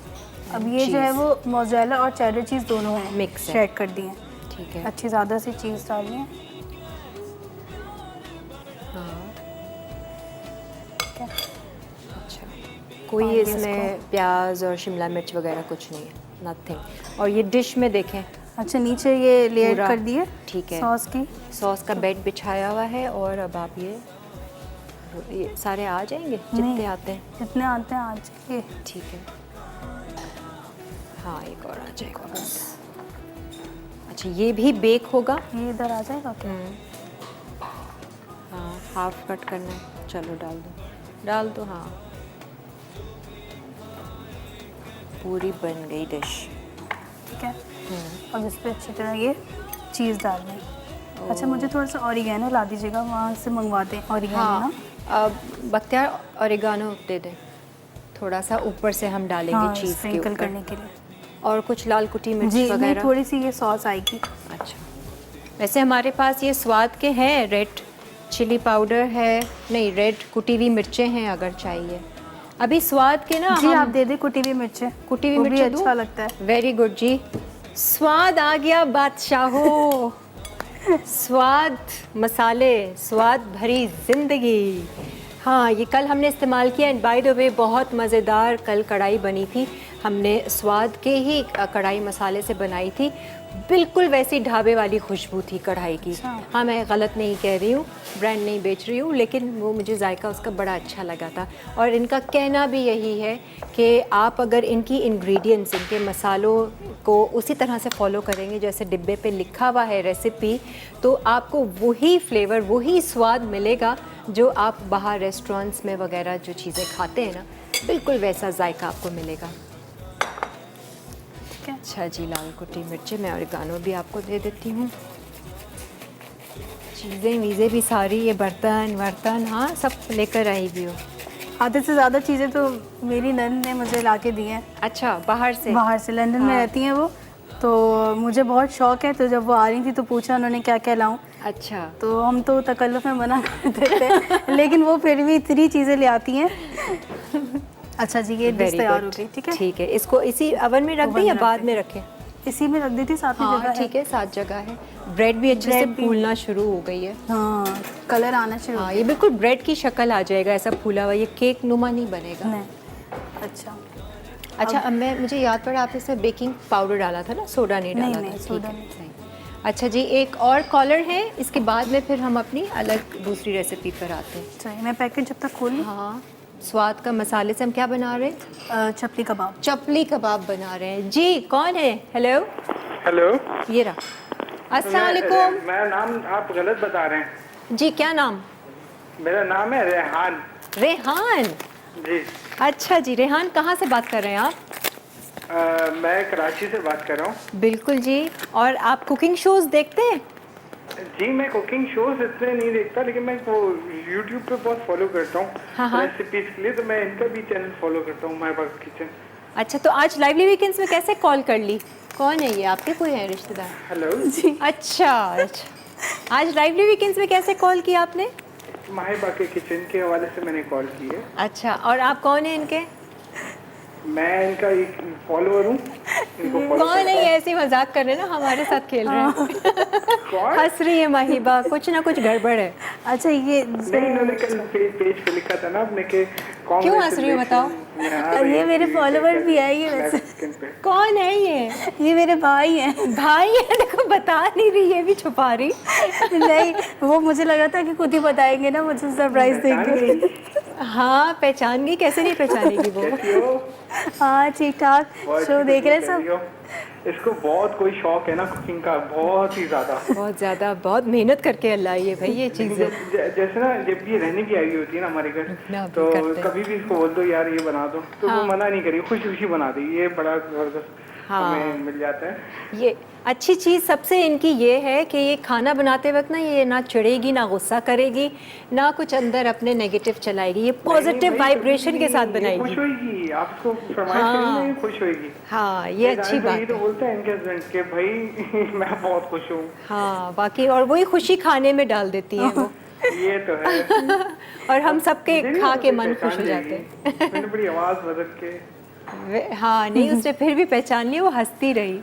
अब ये जो है cheese। वो मोज़रेला और चेडर चीज़ दोनों हैं, Mix है। शेड कर दी हैं। ठीक है। अच्छी ज़्यादा सी चीज़ डालनी है। हाँ। ठीक है। अच्छा, कोई और ये इसमें प्याज और शिमला मिर्च वगैरह कुछ नहीं है, नथिंग। और ये डिश में देखें, अच्छा, नीचे ये लेयर पूरा कर दिए ठीक है। सॉस की। सॉस का बेड बिछाया हुआ है और अब आप ये सारे आ जाएंगे जितने नहीं। आते हैं। जितने आते हैं आज के। ठीक है। हाँ, एक और आ जाएगा बस। अच्छा, ये भी बेक होगा? ये इधर आ जाएगा क्या? हाँ, हाफ कट करना है। चलो डाल दो। हाँ, पूरी बन गई डिश। ठीक है। अब इस पर अच्छी तरह ये चीज़ डालनी है। अच्छा, मुझे थोड़ा सा ऑरिगेनो ला दीजिएगा, वहाँ से मंगवाते हैं ऑरिगेनो ना। हाँ, अब बख्तियार ऑरिगानो दे दें थोड़ा सा, ऊपर से हम डालेंगे हाँ, चीज़ के स्प्रिंकल ऊपर। करने के लिए। और कुछ लाल कुटी मिर्च जी, नहीं, वगैरह? थोड़ी सी ये सॉस आएगी। अच्छा, वैसे हमारे पास ये स्वाद के हैं, रेड चिली पाउडर है, नहीं रेड कुटी हुई मिर्चें हैं अगर चाहिए। अभी स्वाद के ना जी, हम आप दे दे कुटी हुई मिर्चें। कुटी हुई वो भी मिर्चें दूं? अच्छा लगता है। वेरी गुड जी, स्वाद आ गया बादशाहो। स्वाद मसाले, स्वाद भरी जिंदगी। हाँ, ये कल हमने इस्तेमाल किया एंड बाय द वे बहुत मज़ेदार कल कढ़ाई बनी थी। हमने स्वाद के ही कढ़ाई मसाले से बनाई थी, बिल्कुल वैसी ढाबे वाली खुशबू थी कढ़ाई की। हाँ, मैं गलत नहीं कह रही हूँ, ब्रांड नहीं बेच रही हूँ, लेकिन वो मुझे जायका उसका बड़ा अच्छा लगा था। और इनका कहना भी यही है कि आप अगर इनकी इंग्रेडिएंट्स, इनके मसालों को उसी तरह से फॉलो करेंगे जैसे डिब्बे पे लिखा हुआ है रेसिपी, तो आपको वही फ्लेवर, वही स्वाद मिलेगा जो आप बाहर रेस्टोरेंट्स में वगैरह जो चीज़ें खाते हैं ना, बिल्कुल वैसा जायका आपको मिलेगा। अच्छा जी, लाल कुटी मिर्चें, मैं ऑरिगानो भी आपको दे देती हूँ। चीज़ें वीज़ें भी सारी, ये बर्तन हाँ सब लेकर आई भी हो। आधे से ज़्यादा चीज़ें तो मेरी नंद ने मुझे ला के दी हैं। अच्छा, बाहर से लंदन में रहती हैं वो, तो मुझे बहुत शौक़ है। तो जब वो आ रही थी तो पूछा उन्होंने क्या क्या लाऊं। अच्छा, तो हम तो तकल्लुफ़ में मना कर देते हैं, लेकिन वो फिर भी इतनी चीज़ें ले आती हैं। अच्छा जी, ये डिश Very तैयार good। हो गई। ठीक है। ठीक है, इसको इसी ओवन में रख दें या बाद में रखें? इसी में रख दी थी, साथ में हाँ जगह है। ठीक है, 7 जगह है। ब्रेड भी अच्छे से ब्रेड भी- फूलना शुरू हो गई है। हाँ, कलर आना शुरू हो हाँ, ये बिल्कुल ब्रेड की शक्ल आ जाएगा, ऐसा फूला हुआ, ये केक नुमा नहीं बनेगा। नहीं। अच्छा, अच्छा, अब मुझे याद पड़ा आपने इसमें बेकिंग पाउडर डाला था ना, सोडा नहीं डाला नहीं, था? सोडा ठीक है, नहीं। सही। अच्छा जी, एक और कॉलर है, इसके बाद में फिर हम अपनी अलग दूसरी रेसिपी पर आते हैं। चलिए मैं पैकेट जब तक खोल लूँ। हाँ, स्वाद का मसाले से हम क्या बना रहे हैं? चपली कबाब। चपली कबाब बना रहे हैं जी। कौन है? हेलो, हेलो, ये रहा। अस्सलाम वालेकुम। मेरा नाम आप गलत बता रहे हैं। जी, क्या नाम? मेरा नाम है रेहान। रेहान? जी। अच्छा जी, रेहान कहाँ से बात कर रहे हैं आप? मैं कराची से बात कर रहा हूँ। बिल्कुल जी। और आप कुकिंग शोज़ देखते हैं? जी, मैं कुकिंग शोज इतने नहीं देखता, लेकिन मैं वो यूट्यूब पे बहुत फॉलो करता हूँ हाँ। रेसिपीज के लिए, तो मैं इनका भी चैनल फॉलो करता हूँ, माय वर्क किचन। अच्छा, तो आज लाइवली वीकेंड्स में कैसे कॉल कर ली? कौन है ये, आपके कोई है रिश्तेदार? हेलो अच्छा अच्छा। आज लाइवली वीकेंड्स में कैसे कॉल किया आपने? माहिबा के किचन के हवाले से मैंने कॉल की है। अच्छा, और आप कौन है इनके? मैं इनका एक फॉलोअर हूँ, इनको follow कौन है करता ये? हूँ। ऐसे ही मजाक कर रहे हैं ना, हमारे साथ खेल रहे हैं। कौन? हंस रही है माहिबा, कुछ ना कुछ गड़बड़ है। अच्छा ये नहीं, इन्होंने कल पेज पे लिखा था ना अपने के क्यों हंस रही हो बताओ? ये मेरे follower भी है ये वैसे। कौन है ये मेरे भाई हैं। भाई है, देखो बता नहीं रही, ये भी छुपा रही। नहीं, वो मुझे लगा था कि खुद ही बताएंगे ना, मुझे सरप्राइज देंगे। हाँ पहचान गई, कैसे नहीं पहचानेगी वो। कैसी हो? हाँ ठीक ठाक। शो देख रहे हैं सब? सब। इसको बहुत कोई शौक है ना कुकिंग का, बहुत ही ज्यादा। बहुत ज्यादा, बहुत मेहनत करके अल्लाह ये भाई ये चीज़ है। जैसे ना जब ये रहने की आई होती है ना हमारे घर, ना, तो करते हैं। कभी भी इसको बोल दो यार ये बना दो, तो हाँ। वो मना नहीं करेगी, खुशी खुशी बना देगी। ये बड़ा जबरदस्त हाँ। हमें मिल जाता है। ये अच्छी चीज़ सबसे इनकी ये है कि ये खाना बनाते वक्त ना ये ना चिढ़ेगी, ना गुस्सा करेगी, ना कुछ अंदर अपने नेगेटिव चलाएगी, ये पॉजिटिव नहीं, वाइब्रेशन के साथ ये खुश बनाएगी। होगी, आप इसको फरमाइश हाँ। करेंगे ना, ये खुश होगी। हाँ ये अच्छी बात ये तो है। बोलते हैं इनके हस्बैंड के भाई मैं बहुत खुश हूँ। हाँ बाकी, और वही खुशी खाने में डाल देती है वो। ये तो है। और हम सबके मुझे नहीं खा के लगता मन पहचान खुश हो जाते जाएगी। हैं। मैंने बड़ी आवाज बदल के। हाँ नहीं, उसने फिर भी पहचान लिया, वो हंसती रही।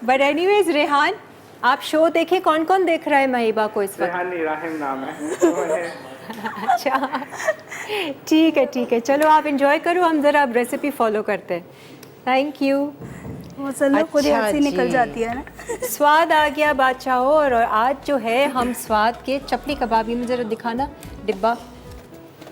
बट एनीवेज रेहान, आप शो देखे, कौन कौन देख रहा है माहिबा को इस वक्त? रेहान राहिम नाम है। अच्छा ठीक है, चलो आप इंजॉय करो, हम ज़रा अब रेसिपी फॉलो करते हैं। Thank you. वो चलो खुद ही अच्छा हंसी निकल जी। जाती है ना। स्वाद आ गया बादशाहों, और आज जो है हम स्वाद के चपली कबाब, ये मुझे ज़रा दिखाना डिब्बा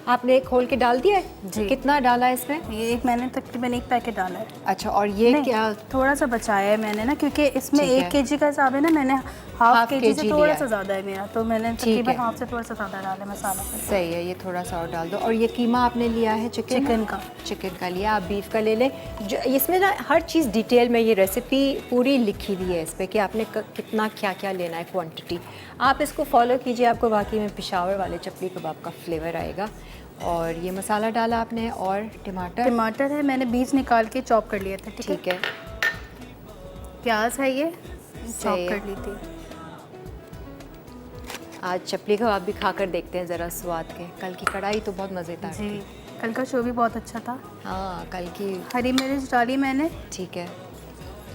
आपने खोल के डाल दिया है? जी। कितना डाला है इसमें? ये एक मैंने तकरीबन एक पैकेट डाला है। अच्छा, और ये नहीं, क्या? थोड़ा सा बचाया है मैंने ना, क्योंकि इसमें ठीक है। 1 kg का हिसाब है ना, मैंने हाफ हाफ केजी kg से लिया थोड़ा है। सा ज़्यादा है मेरा, तो मैंने ठीक तकरीबन है। हाफ से थोड़ा सा ज़्यादा डाला है मसाला। सही है, ये थोड़ा सा और डाल दो। और ये कीमा आपने लिया है चिकन का। चिकन का लिया, आप बीफ का ले लें। जो इसमें ना हर चीज़ डिटेल में, ये रेसिपी पूरी लिखी हुई है इस पर कि आपने कितना क्या क्या लेना है, क्वांटिटी। आप इसको फॉलो कीजिए, आपको वाकई में पेशावर वाले चपली कबाब का फ्लेवर आएगा। और ये मसाला डाला आपने, और टमाटर है, मैंने बीज निकाल के चॉप कर लिया था। ठीक है। प्याज है, ये चॉप है। कर ली थी। आज चपली कबाब भी खाकर देखते हैं ज़रा स्वाद के। कल की कढ़ाई तो बहुत मज़ेदार जी, थी। कल का शो भी बहुत अच्छा था। हाँ कल की। हरी मिर्च डाली मैंने, ठीक है।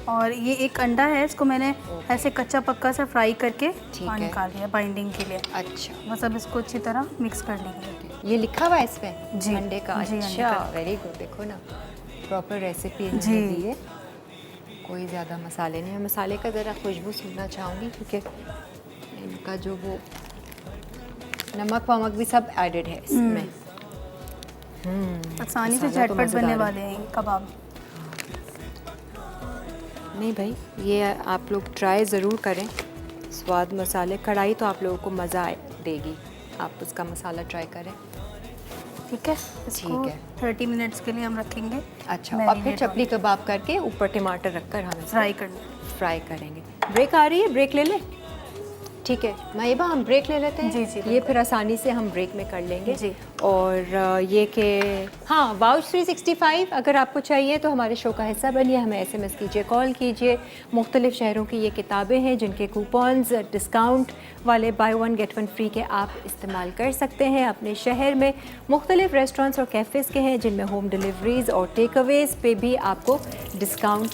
और ये एक अंडा है, इसको मैंने ऐसे कच्चा पक्का सा फ्राई करके ठीक और है। निकाल लिया बाइंडिंग के लिए। अच्छा, बस अब इसको अच्छी तरह मिक्स कर लेंगे। ये लिखा हुआ है इसमें जी, अंडे का? जी, अंडे अच्छा, का। Very good. देखो ना, प्रॉपर रेसिपी जी। दी है, कोई ज़्यादा मसाले नहीं। मैं मसाले का ज़रा खुशबू सुनना चाहूँगी, क्योंकि इनका जो वो नमक वमक भी सब एडेड है इसमें। आसानी से मसाला तो झटपट बनने मज़ेदार है। वाले हैं ये कबाब। नहीं भाई, ये आप लोग ट्राई ज़रूर करें। स्वाद मसाले कढ़ाई तो आप लोगों को मज़ा देगी, आप उसका मसाला ट्राई करें। ठीक है, इसको ठीक है। 30 मिनट्स के लिए हम रखेंगे। अच्छा, और फिर चपली कबाब करके ऊपर टमाटर रखकर हम फ्राई करना। फ्राई करेंगे। ब्रेक आ रही है, ब्रेक ले लें? ठीक है माहिबा, हम ब्रेक ले लेते हैं। जी, जी, ये फिर आसानी से हम ब्रेक में कर लेंगे। जी। और ये कि हाँ, वाउच 365 अगर आपको चाहिए तो हमारे शो का हिस्सा बनिए, हमें SMS कीजिए, कॉल कीजिए। मुख्तलिफ़ शहरों की ये किताबें हैं जिनके कूपन्स डिस्काउंट वाले बाय 1 गेट 1 फ्री के आप इस्तेमाल कर सकते हैं अपने शहर में। मुख्तलिफ़ रेस्टोरेंट्स और कैफ़ेज़ के हैं जिनमें होम डिलीवरीज़ और टेक अवेज़ पे भी आपको डिस्काउंट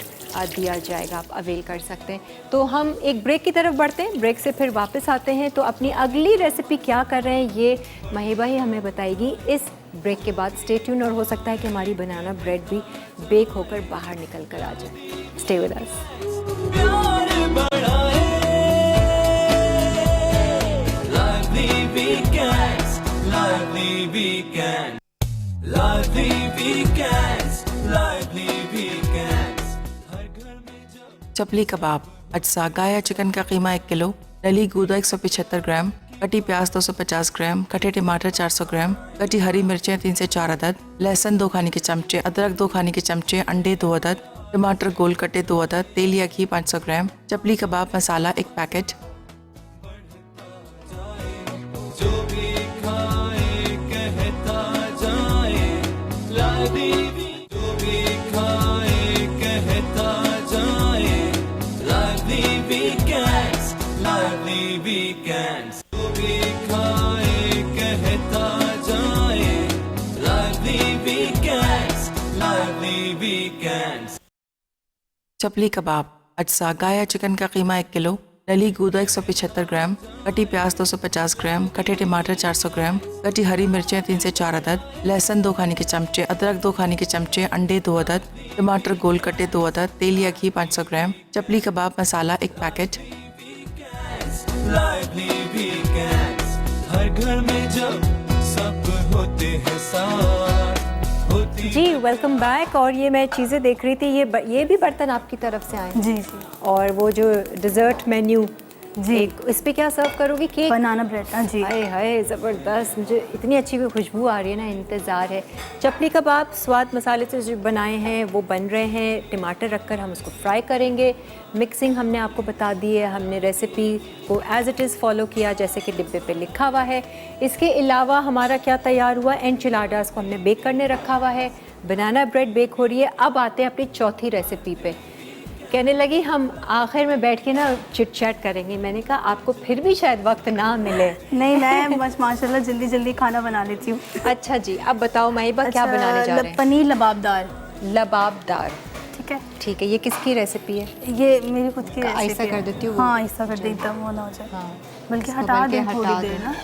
दिया जाएगा, आप अवेल कर सकते हैं। तो हम एक ब्रेक की तरफ बढ़ते हैं, ब्रेक से फिर वापस आते हैं। तो अपनी अगली रेसिपी क्या कर रहे हैं ये माहिबा ही हमें बताएगी इस ब्रेक के बाद। स्टे ट्यून, और हो सकता है कि हमारी बनाना ब्रेड भी बेक होकर बाहर निकल कर आ जाए। Stay with us. प्यार बढ़ाए lively weekends, lively weekend, lively weekends, lively weekends. हर घर में जब चपली कबाब, अज्जा गाया चिकन का कीमा 1 किलो, डली गूदा 175 ग्राम, कटी प्याज 250 ग्राम, कटे टमाटर 400 ग्राम, कटी हरी मिर्चें 3 से 4 अदद, लहसुन 2 खाने के चमचे, अदरक 2 खाने के चमचे, अंडे 2 अदद, टमाटर गोल कटे 2 अदद, तेल या घी 500 ग्राम, चपली कबाब मसाला 1 पैकेट। जो भी खाए कहता जाए lively, जो भी खाए कहता जाए weekends. चपली कबाब, अज्जा गाय या चिकन का कीमा 1 किलो, डली गूदा 175 ग्राम, कटी प्याज 250 ग्राम, कटे टमाटर 400 ग्राम, कटी हरी मिर्चें 3 से 4 अदद, लहसुन 2 खाने के चमचे, अदरक 2 खाने के चमचे, अंडे 2 अदद, टमाटर गोल कटे 2 अदद, तेल या घी 500 ग्राम, चपली कबाब मसाला 1 पैकेट। Lively weekends. हर घर में जब सब होते हैं साथ, होती जी वेलकम बैक। और ये मैं चीज़ें देख रही थी, ये भी बर्तन आपकी तरफ से आए हैं। जी जी और वो जो डिज़र्ट मेन्यू जी इस पे क्या सर्व करोगी? केक? बनाना ब्रेड। हाँ जी। हाय हाय ज़बरदस्त, मुझे इतनी अच्छी खुशबू आ रही है ना, इंतज़ार है। चपली कबाब स्वाद मसाले से जो बनाए हैं वो बन रहे हैं, टमाटर रखकर हम उसको फ्राई करेंगे। मिक्सिंग हमने आपको बता दी है, हमने रेसिपी को एज़ इट इज़ फॉलो किया जैसे कि डिब्बे पे लिखा हुआ है। इसके अलावा हमारा क्या तैयार हुआ, एनचिलाडास को हमने बेक करने रखा हुआ है, बनाना ब्रेड बेक हो रही है। अब आते हैं अपनी चौथी रेसिपी पे। कहने लगी हम आखिर में बैठ के ना चिट चैट करेंगे। मैंने कहा आपको फिर भी शायद वक्त ना मिले। नहीं, मैं बस माशाल्लाह जल्दी जल्दी खाना बना लेती हूँ। अच्छा जी, अब बताओ महिबा क्या बनाने जा रहे हैं? पनीर लबाबदार। लबाबदार, ठीक है। ठीक है। ये किसकी रेसिपी है? ये मेरी खुद की ऐसा रेसिपी कर है। देती हूँ? हाँ, ऐसा कर दे, एकदम वो ना हो जाए। हाँ, बल्कि इसको हटा बल्कि दें थोड़ी हटा देर दें। ना।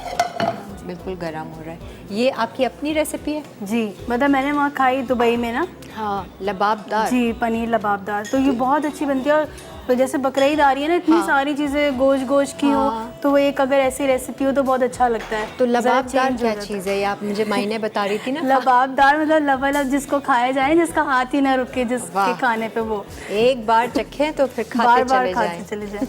बिल्कुल गर्म हो रहा है। ये आपकी अपनी रेसिपी है? जी, मतलब मैंने वहाँ खाई दुबई में ना। हाँ, लबाबदार। जी, पनीर लबाबदार तो ये बहुत अच्छी बनती है। और जैसे बकरीद आ रही है ना, इतनी सारी चीज़ें गोश्त की हो, तो वो एक अगर ऐसी रेसिपी हो तो बहुत अच्छा लगता है। तो ज़रा लबाबदार change हो क्या जाता है। चीज़ है? ये आप मुझे मायने बता रही थी ना। लबाबदार मतलब लबालब जिसको खाया जाए, जिसका हाथ ही ना रुके, जिसके वाह। खाने पे वो एक बार चखें तो फिर खाते बार बार चले खाते जाएं। चले जाए।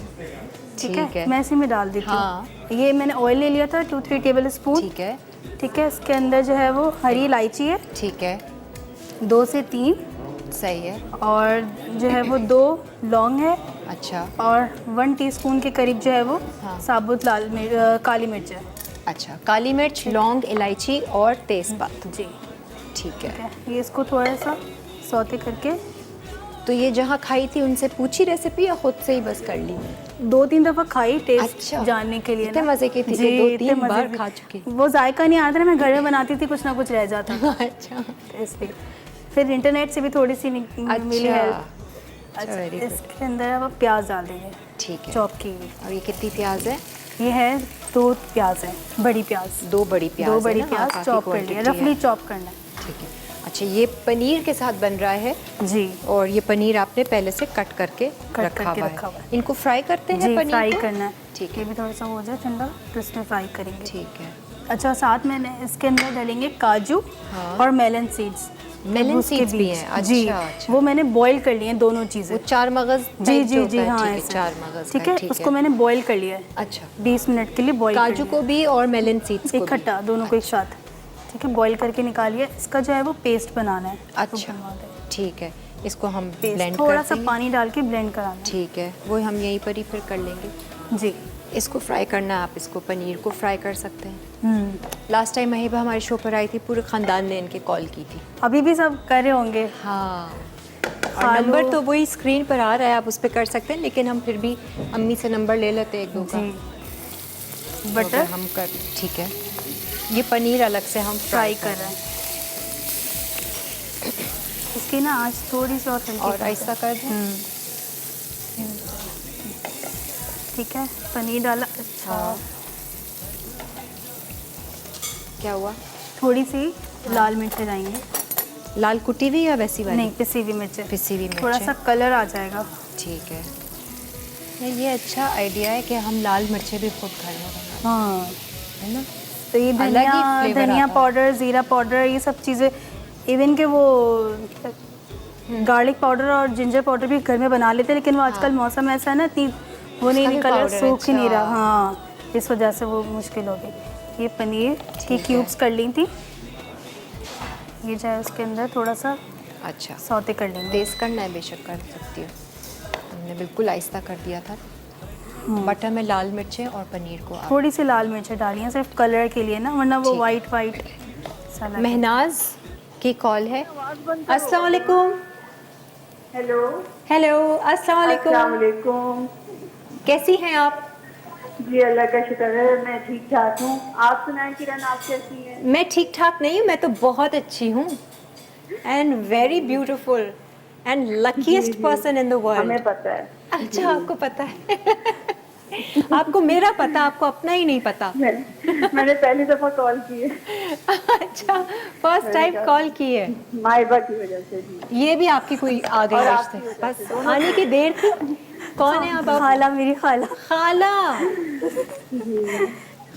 ठीक ठीक है, है। मैं इसी में डाल देती हाँ। हूँ। ये मैंने ऑयल ले लिया था 2-3 टेबल स्पून। ठीक है, ठीक है, इसके अंदर जो है वो हरी इलायची है ठीक है, 2 से 3, सही है। और जो है वो 2 लौंग है, अच्छा और 1 टीस्पून के करीब जो है वो हाँ। साबुत काली मिर्च है। अच्छा, काली मिर्च, लौंग, इलायची और तेज़पात। जी, ठीक ठीक है। है। ये इसको थोड़ा सा सौते करके तो ये जहाँ खाई थी उनसे पूछी रेसिपी या खुद से ही बस कर ली? 2-3 दफा खाई टेस्ट अच्छा। जानने के लिए इतने ना। मज़े की थी कि जी, 2-3 इतने मज़े बार की। खा चुकी। वो जायका नहीं आता ना, मैं घर में बनाती थी, कुछ ना कुछ रह जाता था। अच्छा तो इसलिए फिर इंटरनेट से भी थोड़ी सी मिली हेल्प। अच्छा, वेरी गुड। इसके अंदर अब प्याज डाल देंगे, ठीक है। चॉप की हुई। और ये कितनी प्याज है? ये है 2 प्याज है, बड़ी प्याज। 2 बड़ी प्याज 2 है बड़ी ना? हाँ, प्याज काफ़ी चॉप कर लिया, quantity है। रफली चॉप करना है। ठीक है। अच्छा, ये पनीर के साथ बन रहा है जी, और ये पनीर आपने पहले से कट करके रखा करके हुआ रखा है। हुआ है। इनको फ्राई करते हैं जी, पनीर फ्राई को? करना है। ठीक ये है, भी थोड़ा सा हो जाए ठंडा तो इसमें फ्राई करेंगे। ठीक है। अच्छा, साथ में इसके अंदर डालेंगे काजू हाँ। और मेलन सीड्स। मेलन उसके सीड्स भी बीज। हैं? जी, अच्छा। वो मैंने बॉईल कर लिए हैं दोनों वो चीज़ें। 4 मगज जी type जो जी होता जी, है, हाँ ठीक है, ऐसे। 4 मगज ठीक का, है, उसको मैंने बॉईल कर लिया है अच्छा, 20 मिनट के लिए बॉईल काजू को भी और मेलन सीड्स को भी? इकट्ठा दोनों को एक साथ। ठीक है, बॉईल करके निकालिए। इसका जो है वो पेस्ट बनाना है। तो अच्छा, बनवा दें। ठीक है। इसको हम पेस्ट ब्लेंड थोड़ा करते सा हैं। पानी डाल के ब्लेंड कराना है। ठीक है, वो हम यहीं पर ही फिर कर लेंगे। जी। इसको फ्राई करना है, आप इसको पनीर को फ्राई कर सकते हैं। लास्ट टाइम महिबा हमारे शो पर आई थी, पूरे ख़ानदान ने इनके कॉल की थी। अभी भी सब कर रहे होंगे। हाँ, और खा नंबर लो। तो वही स्क्रीन पर आ रहा है, आप उस पर कर सकते हैं, लेकिन हम फिर भी अम्मी से नंबर ले लेते हैं 1-2 का। जी, तो बटर अगर हम कर, ठीक है। ये पनीर अलग से हम फ्राई कर रहे हैं। इसकी ना आज थोड़ी सी और हल्की और कर ऐसा कर दें। ठीक है, पनीर डाला। अच्छा, हाँ। क्या हुआ? थोड़ी सी लाल मिर्च जाएंगे। लाल कुटी हुई या वैसी वाली? नहीं, पिसी हुई मिर्च। पिसी हुई मिर्च थोड़ा है। सा कलर आ जाएगा। ठीक है। ये अच्छा आइडिया है कि हम लाल मिर्चें भी खुद घर में बनाएं, हाँ, है ना? तो ये अलग ही flavor धनिया आता है। पाउडर, ज़ीरा पाउडर, ये सब चीज़ें, इवन के वो गार्लिक पाउडर और जिंजर पाउडर भी घर में बना लेते हैं, लेकिन वो आजकल मौसम ऐसा है ना, इतनी वो नहीं, भी कलर powder है, सूख ही नहीं अच्छा। रहा। हाँ, इस वजह से वो मुश्किल हो गई। ये पनीर की क्यूब्स कर ली थी, ये जो है उसके अंदर थोड़ा सा अच्छा, सौते कर लेंगे। तेज करना है, बेशक कर सकती हो। हमने बिल्कुल आहिस्ता कर दिया था। बटर में लाल मिर्चें और पनीर को आप थोड़ी सी लाल मिर्चें डाली हैं सिर्फ कलर के लिए ना, वरना वो ठीक। वाइट वाइट सा लगे। महनाज की कॉल है। अस्सलाम वालेकुम। हेलो, हेलो, अस्सलाम अस्सलाम वालेकुम। वालेकुम। कैसी हैं आप? जी, अल्लाह का शुक्र है, मैं ठीक ठाक हूँ। आप सुनाएं किरण, आप कैसी हैं? मैं ठीक ठाक नहीं हूँ, मैं तो बहुत अच्छी हूँ and very beautiful. And luckiest person in the world. हमें पता है। अच्छा, आपको पता है। आपको मेरा पता, आपको अपना ही नहीं पता। मैंने पहली दफा कॉल की है, अच्छा, फर्स्ट टाइम कॉल की है। माहिबा की वजह से जी। ये भी आपकी कोई आ गई और रिश्ते, आपकी वजह बस आने की देर थी। कौन है आप? खाला, मेरी खाला। खाला।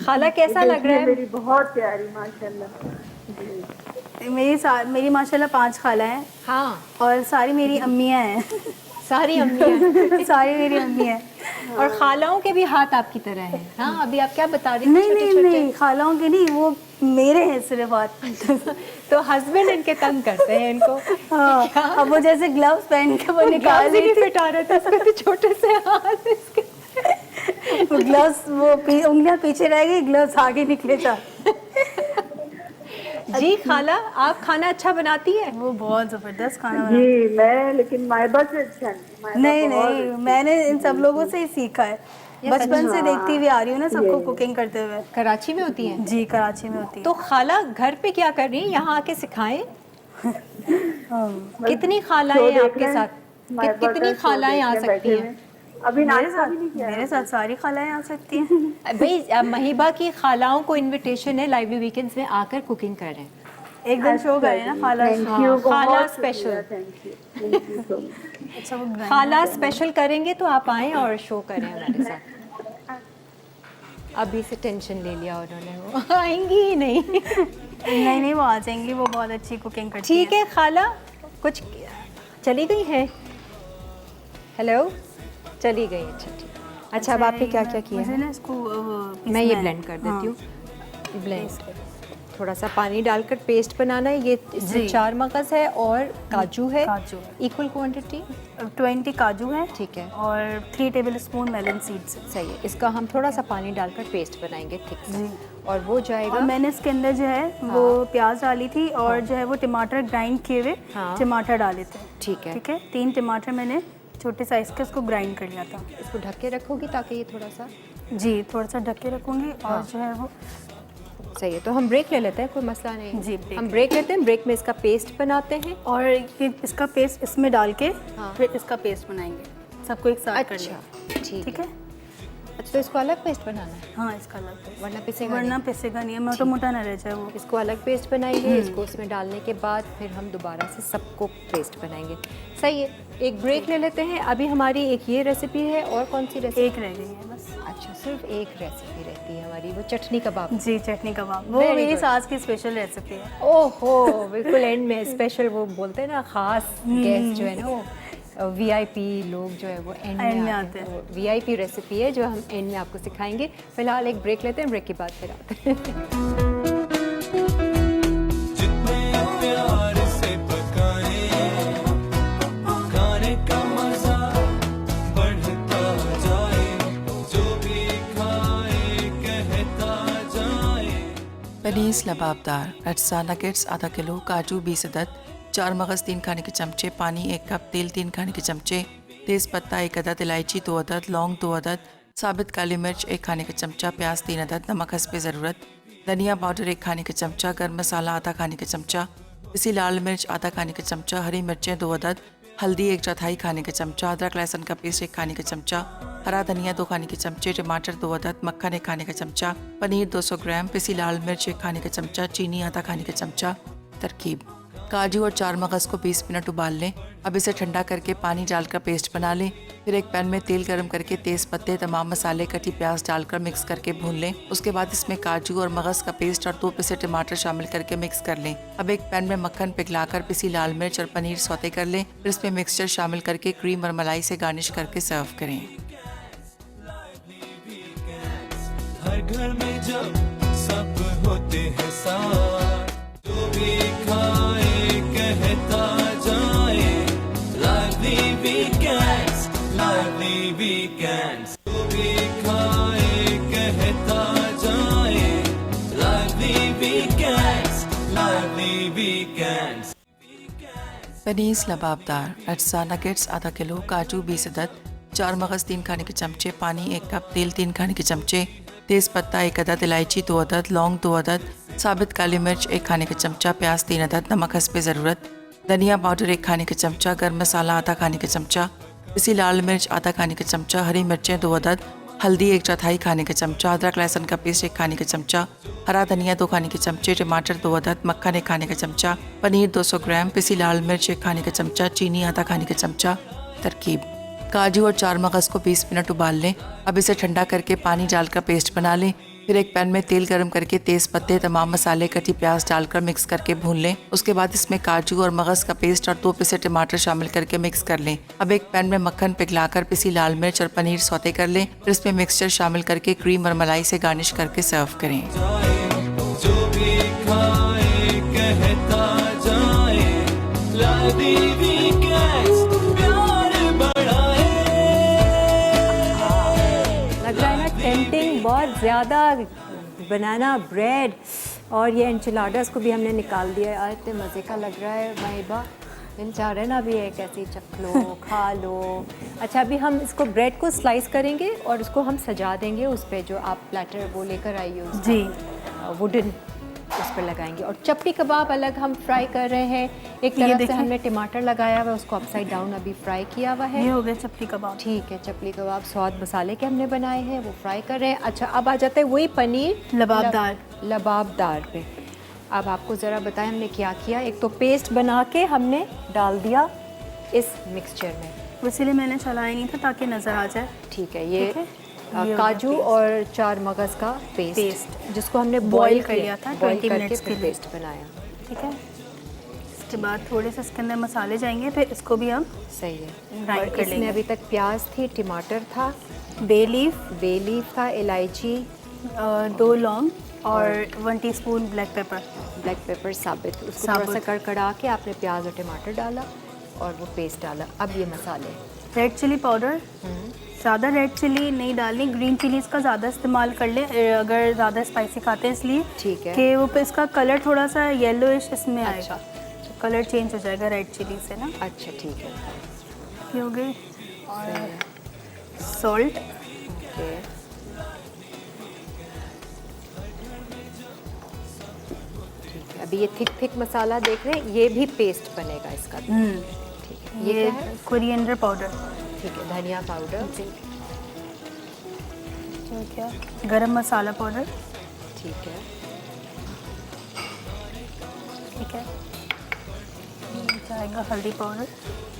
खाला कैसा लग रहा है? मेरी बहुत प्यारी माशाल्लाह। मेरी माशाल्लाह 5 खाला हैं हाँ, और सारी मेरी अम्मियाँ हैं। सारी अम्मियाँ। सारी मेरी अम्मी हैं। और खालाओं के भी हाथ आपकी तरह हैं। हाँ, अभी आप क्या बता रही थी? नहीं छोटे नहीं छोटे। नहीं, खालाओं के नहीं, वो मेरे हैं सिर्फ हाथ। तो हस्बैंड इनके तंग करते हैं इनको। हाँ, अब वो जैसे ग्लव्स पहन के वो निकाल ग्लव्स ही रही नहीं थी। फिट आ रहे थे इसके, तो छोटे से हाथ इसके। ग्लव्स वो उंगलियां पीछे रह गई, ग्लव्स आगे निकले था। जी खाला, आप खाना अच्छा बनाती है? वो बहुत जबरदस्त खाना बना। जी मैं लेकिन माहिबा से अच्छा नहीं। नहीं नहीं, मैंने इन सब लोगों से ही सीखा है। बचपन से देखती हुई आ रही हूँ ना सबको कुकिंग करते हुए। कराची में होती है? जी, कराची में होती है। तो खाला घर पे क्या कर रही है? यहाँ आके सिखाएं। कितनी खालाएं हैं आपके साथ? कितनी खालाएं आ सकती हैं? अभी मेरे नाश्ता भी नहीं साथ किया। मेरे साथ सारी खालाएं आ सकती हैं। भाई, महिबा की खालाओं को इनविटेशन है लाइवली वीकेंड्स में आकर कुकिंग करें। एक दिन शो करें ना खाला। थैंक यू, खाला special. Thank you so much. अच्छा, वो grind खाला स्पेशल करेंगे तो आप आएं और शो करें हमारे साथ। अभी से टेंशन ले लिया उन्होंने, वो आएंगी ही नहीं। नहीं नहीं, वो आ जाएंगी, वो बहुत अच्छी कुकिंग करती ठीक है खाला, कुछ चली गई है? हेलो, चली गई। अच्छा ठीक। अच्छा, अब आपने क्या क्या किया मुझे है? ना इसको मैं ये ब्लेंड कर देती हूँ। ब्लेंड, थोड़ा सा पानी डालकर पेस्ट बनाना है। ये इसमें जी। 4 मगज़ है और काजू है, काजू। Equal quantity. 20 काजू है ठीक है, और 3 टेबलस्पून मेलन सीड्स है। सही है। इसका हम थोड़ा सा पानी डालकर पेस्ट बनाएंगे ठीक से, जी। और वो जाएगा। और मैंने इसके अंदर जो है वो प्याज डाली थी और जो है वो टमाटर ग्राइंड किए हुए हाँ। टमाटर डाले थे। ठीक है, ठीक है, 3 टमाटर मैंने छोटे साइज के उसको ग्राइंड कर लिया था। इसको ढक के रखोगी ताकि ये थोड़ा सा। जी, थोड़ा सा ढक के रखूँगी। और जो है वो सही है। तो हम ब्रेक ले लेते हैं, कोई मसला नहीं। जी, ब्रेक हम ब्रेक लेते हैं। ब्रेक में इसका पेस्ट बनाते हैं। और ये इसका पेस्ट इसमें डाल के हाँ। फिर इसका पेस्ट बनाएंगे, सबको एक साथ कर लिया। अच्छा ठीक ठीक है। है। अच्छा, तो इसको अलग पेस्ट बनाना है, हाँ, इसका अलग पेस्ट, वरना पिसेगा वरना नहीं। पिसेगा नहीं है, मोटा मोटा ना रह जाए वो। इसको अलग पेस्ट बनाएंगे। इसको उसमें डालने के बाद फिर हम दोबारा से सबको पेस्ट बनाएंगे। सही है। एक ब्रेक ले लेते हैं। अभी हमारी एक ये रेसिपी है, और कौन सी रेसिपी? एक रह गई है बस। अच्छा, सिर्फ एक रेसिपी रहती है हमारी, वो चटनी कबाब। जी, चटनी कबाब, वो Very मेरी good. सास की स्पेशल रेसिपी है। ओहो, बिल्कुल एंड में स्पेशल, वो बोलते हैं ना खास गेस्ट जो है ना, वो वीआईपी लोग जो है वो एंड में आते हैं। वीआईपी रेसिपी है जो हम एंड में आपको सिखाएंगे। फिलहाल एक ब्रेक लेते हैं, ब्रेक के बाद फिर आते हैं। जितने प्यार से पकाए खाने का मजा बढ़ता जाए, जो भी खाए कहता जाए। पनीस लबाबदार, अटसा नगेट्स आधा किलो, काजू 20 अदद, 4 मगज़ 3 खाने के चमचे, पानी 1 कप, तेल 3 खाने के चमचे, तेज़ पत्ता 1 अदद, इलायची 2 अदद, लौंग 2 अदद, साबित काली मिर्च 1 खाने का चमचा, प्याज 3 अदद, नमक हस्बे ज़रूरत, धनिया पाउडर 1 खाने का चमचा, गर्म मसाला आधा खाने का चमचा, पिसी लाल मिर्च आधा खाने का चमचा, हरी मिर्चें 2 अदद, हल्दी 1/4 खाने का चमचा, अदरक लहसुन का पेस्ट 1 खाने का चमचा, हरा धनिया 2 खाने के चमचे, टमाटर 2 अदद, मक्खन 1 खाने का चमचा, पनीर 200 ग्राम, पिसी लाल मिर्च 1 खाने का चमचा, चीनी आधा खाने का चमचा। तरकीब: काजू और 4 मगज़ को 20 मिनट उबाल लें। अब इसे ठंडा करके पानी डालकर पेस्ट बना लें। फिर एक पैन में तेल गरम करके तेज़ पत्ते, तमाम मसाले, कटी प्याज डालकर मिक्स करके भून लें। उसके बाद इसमें काजू और मगज़ का पेस्ट और 2 पिसे टमाटर शामिल करके मिक्स कर लें। अब एक पैन में मक्खन पिघलाकर पिसी लाल मिर्च और पनीर सौते कर लें। फिर इसमें मिक्सचर शामिल करके क्रीम और मलाई से गार्निश करके सर्व करें। हर घर में जब सब होते हैं साथ, जो भी खाए कहता जाए, lively weekends, lively weekends, जो भी खाए कहता जाए, lively weekends, lively weekends. पनीस लबाबदार, अटसा नगेट्स आधा किलो, काजू 20 अदद, 4 मगज़ 3 खाने के चमचे, पानी 1 कप, तेल 3 खाने के चमचे, तेज़ पत्ता 1 अदद, इलायची 2 अदद, लौंग 2 अदद, साबित काली मिर्च 1 खाने का चमचा, प्याज 3 अदद, नमक हस्बे ज़रूरत, धनिया पाउडर 1 खाने का चमचा, गर्म मसाला आधा खाने का चमचा, पिसी लाल मिर्च आधा खाने का चमचा, हरी मिर्चें 2 अदद, हल्दी 1/4 खाने का चमचा, अदरक लहसुन का पेस्ट 1 खाने का चमचा, हरा धनिया 2 खाने के चमचे, टमाटर 2 अदद, मक्खन 1 खाने का चमचा, पनीर 200 ग्राम, पिसी लाल मिर्च 1 खाने का चमचा, चीनी आधा खाने का चमचा। तरकीब: काजू और 4 मगज़ को 20 मिनट उबाल लें। अब इसे ठंडा करके पानी डालकर पेस्ट बना लें। फिर एक पैन में तेल गरम करके तेज़ पत्ते, तमाम मसाले, कटी प्याज डालकर मिक्स करके भून लें। उसके बाद इसमें काजू और मगज़ का पेस्ट और 2 पिसे टमाटर शामिल करके मिक्स कर लें। अब एक पैन में मक्खन पिघलाकर पिसी लाल मिर्च और पनीर सौते कर लें। फिर इसमें मिक्सचर शामिल करके क्रीम और मलाई से गार्निश करके सर्व करें। जो भी खाए कहता जाए, लादी वीकेंड्स प्यार बढ़ाए। लग रहा है ना टेम्पटिंग बहुत ज़्यादा। बनाना ब्रेड और ये एंचिलाडास को भी हमने निकाल दिया है। आज इतने मज़े का लग रहा है माहिबा, दिल चाह रहे हैं ना अभी एक ऐसे ही चख लो खा लो। अच्छा, अभी हम इसको ब्रेड को स्लाइस करेंगे और उसको हम सजा देंगे उस पर, जो आप प्लेटर वो लेकर आई हो जी, वुडन, उस पर लगाएंगे। और चपटी कबाब अलग हम फ्राई कर रहे हैं। एक ये तरफ से देखिए। हमने टमाटर लगाया हुआ है, उसको अपसाइड डाउन अभी फ्राई किया हुआ है। ये हो गया चपटी कबाब। ठीक है, चपली कबाब स्वाद मसाले के हमने बनाए हैं, वो फ्राई कर रहे हैं। अच्छा, अब आ जाते हैं वही पनीर लबाबदार। लबाबदार पे। अब आपको ज़रा बताएं हमने क्या किया। एक तो पेस्ट बना के हमने डाल दिया इस मिक्सचर में, इसीलिए मैंने चलाया नहीं था ताकि नज़र आ जाए। ठीक है। ये ठीक है। ये हो गया काजू पेस्ट। और 4 मगज़ का पेस्ट जिसको हमने Boil बॉईल कर लिया था बॉईल 20 करके मिनट्स के फिर लिए। पेस्ट बनाया। ठीक है, इसके बाद थोड़े से इसके अंदर मसाले जाएंगे, फिर इसको भी हम सही है। Grind और कर इसमें लेंगे। अभी तक प्याज थी, टमाटर था, बे लीफ, बे लीफ था, इलायची, 2 लौंग और 1 teaspoon black pepper. Black pepper साबित। उसको थोड़ा सा साबुत। कड़कड़ा के आपने प्याज और टमाटर डाला और वो पेस्ट डाला। अब ये मसाले, रेड चिली पाउडर, ज़्यादा रेड चिली नहीं डालनी, ग्रीन चिलीज़ का ज़्यादा इस्तेमाल कर ले अगर ज़्यादा स्पाइसी खाते हैं, इसलिए ठीक है। कि वो पे इसका कलर थोड़ा सा येलोइश इसमें अच्छा। आएगा, कलर चेंज हो जाएगा रेड चिली से ना। अच्छा ठीक है। ये हो गई। और सॉल्ट, ओके, ठीक है। अभी ये थिक मसाला देख रहे हैं, ये भी पेस्ट बनेगा इसका भी। ठीक है। ये ये क्या है? कोरिएंडर पाउडर, ठीक है, धनिया पाउडर। ठीक है, गरम मसाला पाउडर, ठीक है, ठीक है, ये जाएगा हल्दी पाउडर,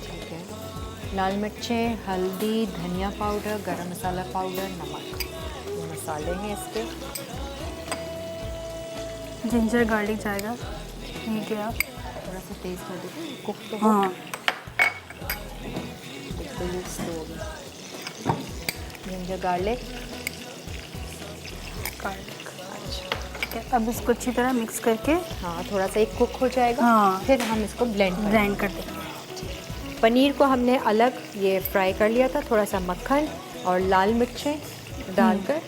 ठीक है। लाल मिर्चें, हल्दी, धनिया पाउडर, गरम मसाला पाउडर, नमक, ये मसाले हैं इसके। जिंजर गार्लिक जाएगा। ठीक है, थोड़ा सा तेज़ कर दीजिए, कुक तो हो। हाँ, बिल्कुल स्लो हो गया। Ginger garlic, garlic. अच्छा, ठीक है, अब इसको अच्छी तरह मिक्स करके हाँ, थोड़ा सा एक कुक हो जाएगा। हाँ। फिर हम इसको ब्लेंड करेंगे। ग्राइंड कर देंगे। पनीर को हमने अलग ये फ्राई कर लिया था, थोड़ा सा मक्खन और लाल मिर्चें डालकर